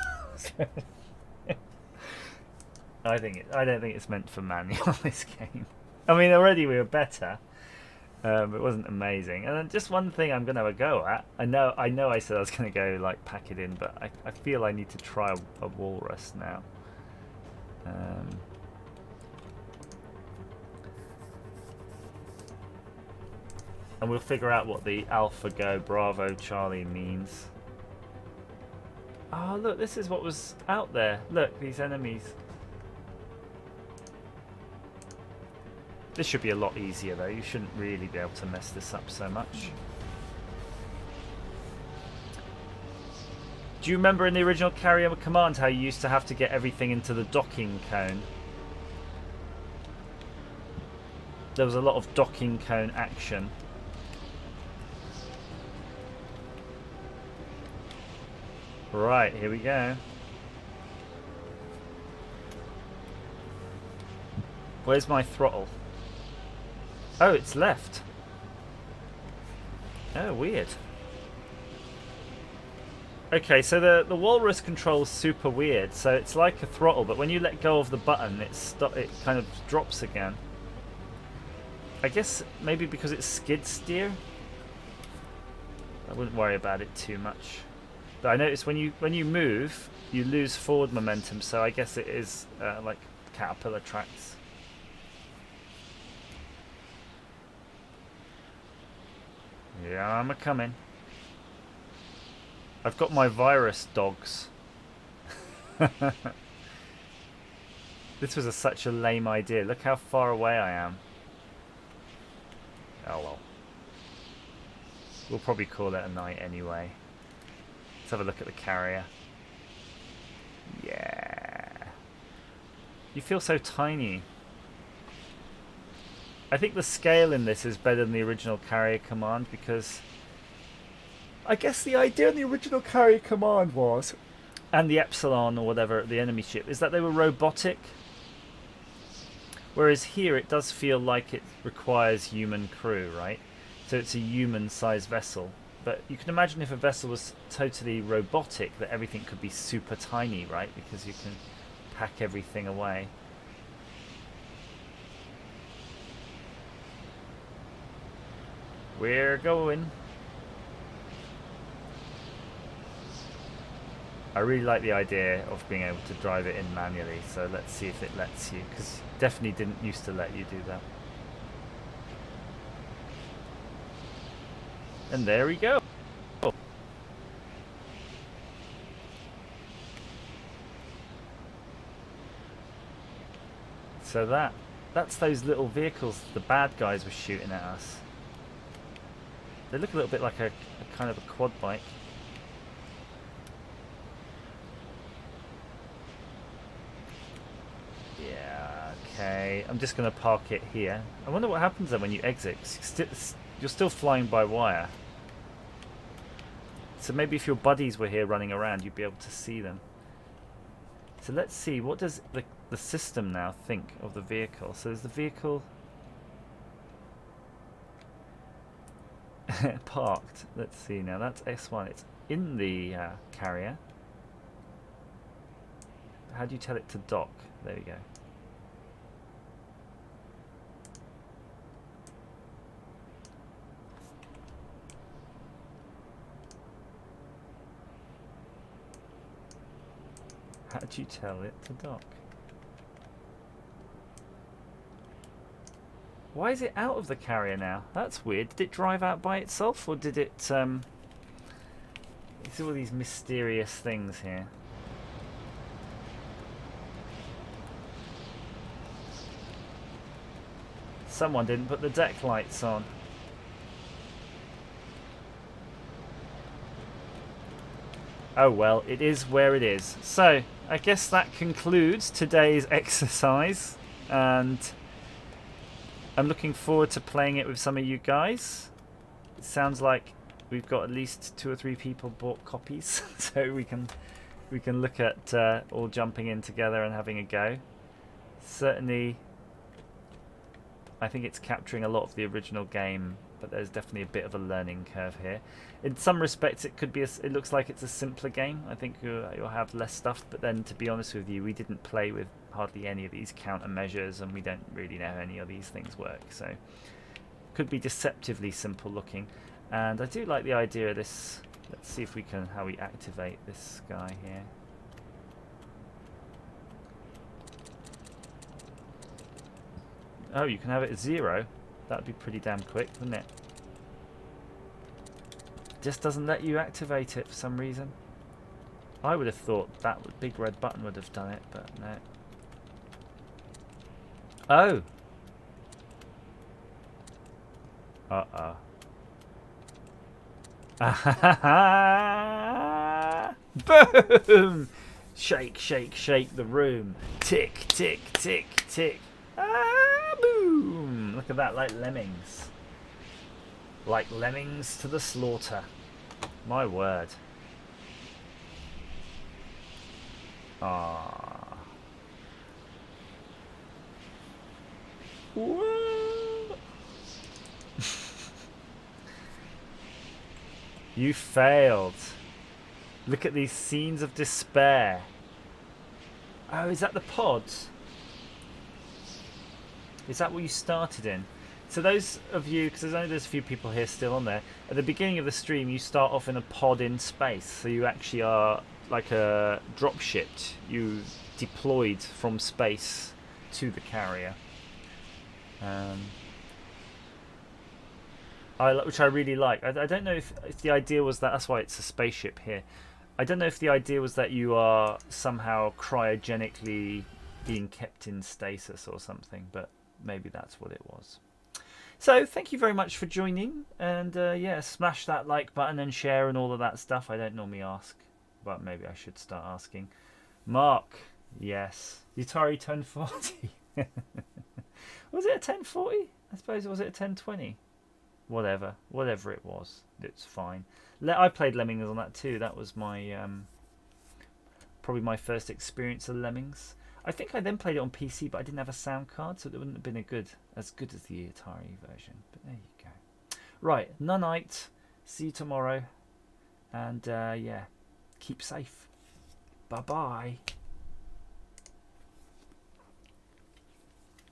I don't think it's meant for manual, this game. I mean, already we were better. It wasn't amazing. And then just one thing I'm going to have a go at. I know I said I was going to go like pack it in, but I feel I need to try a walrus now. And we'll figure out what the Alpha Go Bravo Charlie means. Oh, look, this is what was out there. Look, these enemies. This should be a lot easier, though. You shouldn't really be able to mess this up so much. Do you remember in the original Carrier Command how you used to have to get everything into the docking cone? There was a lot of docking cone action. Right, here we go. Where's my throttle? Oh, it's left. Oh, weird. Okay, so the walrus control's super weird. So it's like a throttle, but when you let go of the button, it kind of drops again. I guess maybe because it's skid steer. I wouldn't worry about it too much. But I noticed when you move, you lose forward momentum. So I guess it is like caterpillar tracks. Yeah, I'm a coming. I've got my virus dogs. This was such a lame idea. Look how far away I am. Oh well. We'll probably call it a night anyway. Let's have a look at the carrier. Yeah. You feel so tiny. I think the scale in this is better than the original Carrier Command because I guess the idea in the original Carrier Command was and the Epsilon or whatever, the enemy ship, is that they were robotic. Whereas here it does feel like it requires human crew, right? So it's a human-sized vessel. But you can imagine if a vessel was totally robotic, that everything could be super tiny, right? Because you can pack everything away. We're going. I really like the idea of being able to drive it in manually, so let's see if it lets you, because definitely didn't used to let you do that. And there we go. So that's those little vehicles the bad guys were shooting at us. They look a little bit like a kind of a quad bike. Yeah, okay. I'm just going to park it here. I wonder what happens then when you exit. You're still flying by wire. So maybe if your buddies were here running around, you'd be able to see them. So let's see, what does the system now think of the vehicle? So is the vehicle parked? Let's see now, that's S1. It's in the carrier. How do you tell it to dock? There we go. How do you tell it to dock? Why is it out of the carrier now? That's weird. Did it drive out by itself, or did it... There's all these mysterious things here. Someone didn't put the deck lights on. Oh well, it is where it is. So, I guess that concludes today's exercise, and I'm looking forward to playing it with some of you guys. It sounds like we've got at least 2 or 3 people bought copies, so we can look at all jumping in together and having a go. Certainly, I think it's capturing a lot of the original game, but there's definitely a bit of a learning curve here. In some respects, it could be. It looks like it's a simpler game. I think you'll have less stuff. But then, to be honest with you, we didn't play with hardly any of these countermeasures, and we don't really know how any of these things work. So, could be deceptively simple looking. And I do like the idea of this. Let's see if we can how we activate this guy here. Oh, you can have it at 0. That'd be pretty damn quick, wouldn't it? Just doesn't let you activate it for some reason. I would have thought that big red button would have done it, but no. Oh! Uh-oh. Boom! Shake, shake, shake the room. Tick, tick, tick, tick. Ah, boom! Look at that, like lemmings. Like lemmings to the slaughter. My word. Ah. Whoa. You failed. Look at these scenes of despair. Oh, is that the pods? Is that what you started in? So those of you, because there's a few people here still on there, at the beginning of the stream you start off in a pod in space. So you actually are like a drop shipped. You deployed from space to the carrier. Which I really like. I don't know if the idea was that's why it's a spaceship here. I don't know if the idea was that you are somehow cryogenically being kept in stasis or something, but maybe that's what it was. So thank you very much for joining, and yeah, smash that like button and share and all of that stuff. I don't normally ask, but maybe I should start asking. Mark, yes. Utari 1040. Was it a 1040? I suppose, was it a 1020? Whatever it was, it's fine. I played Lemmings on that too. That was my Probably my first experience of Lemmings. I think I then played it on PC, but I didn't have a sound card, so it wouldn't have been as good as the Atari version. But there you go. Right, Nunite. See you tomorrow. And yeah, keep safe. Bye bye.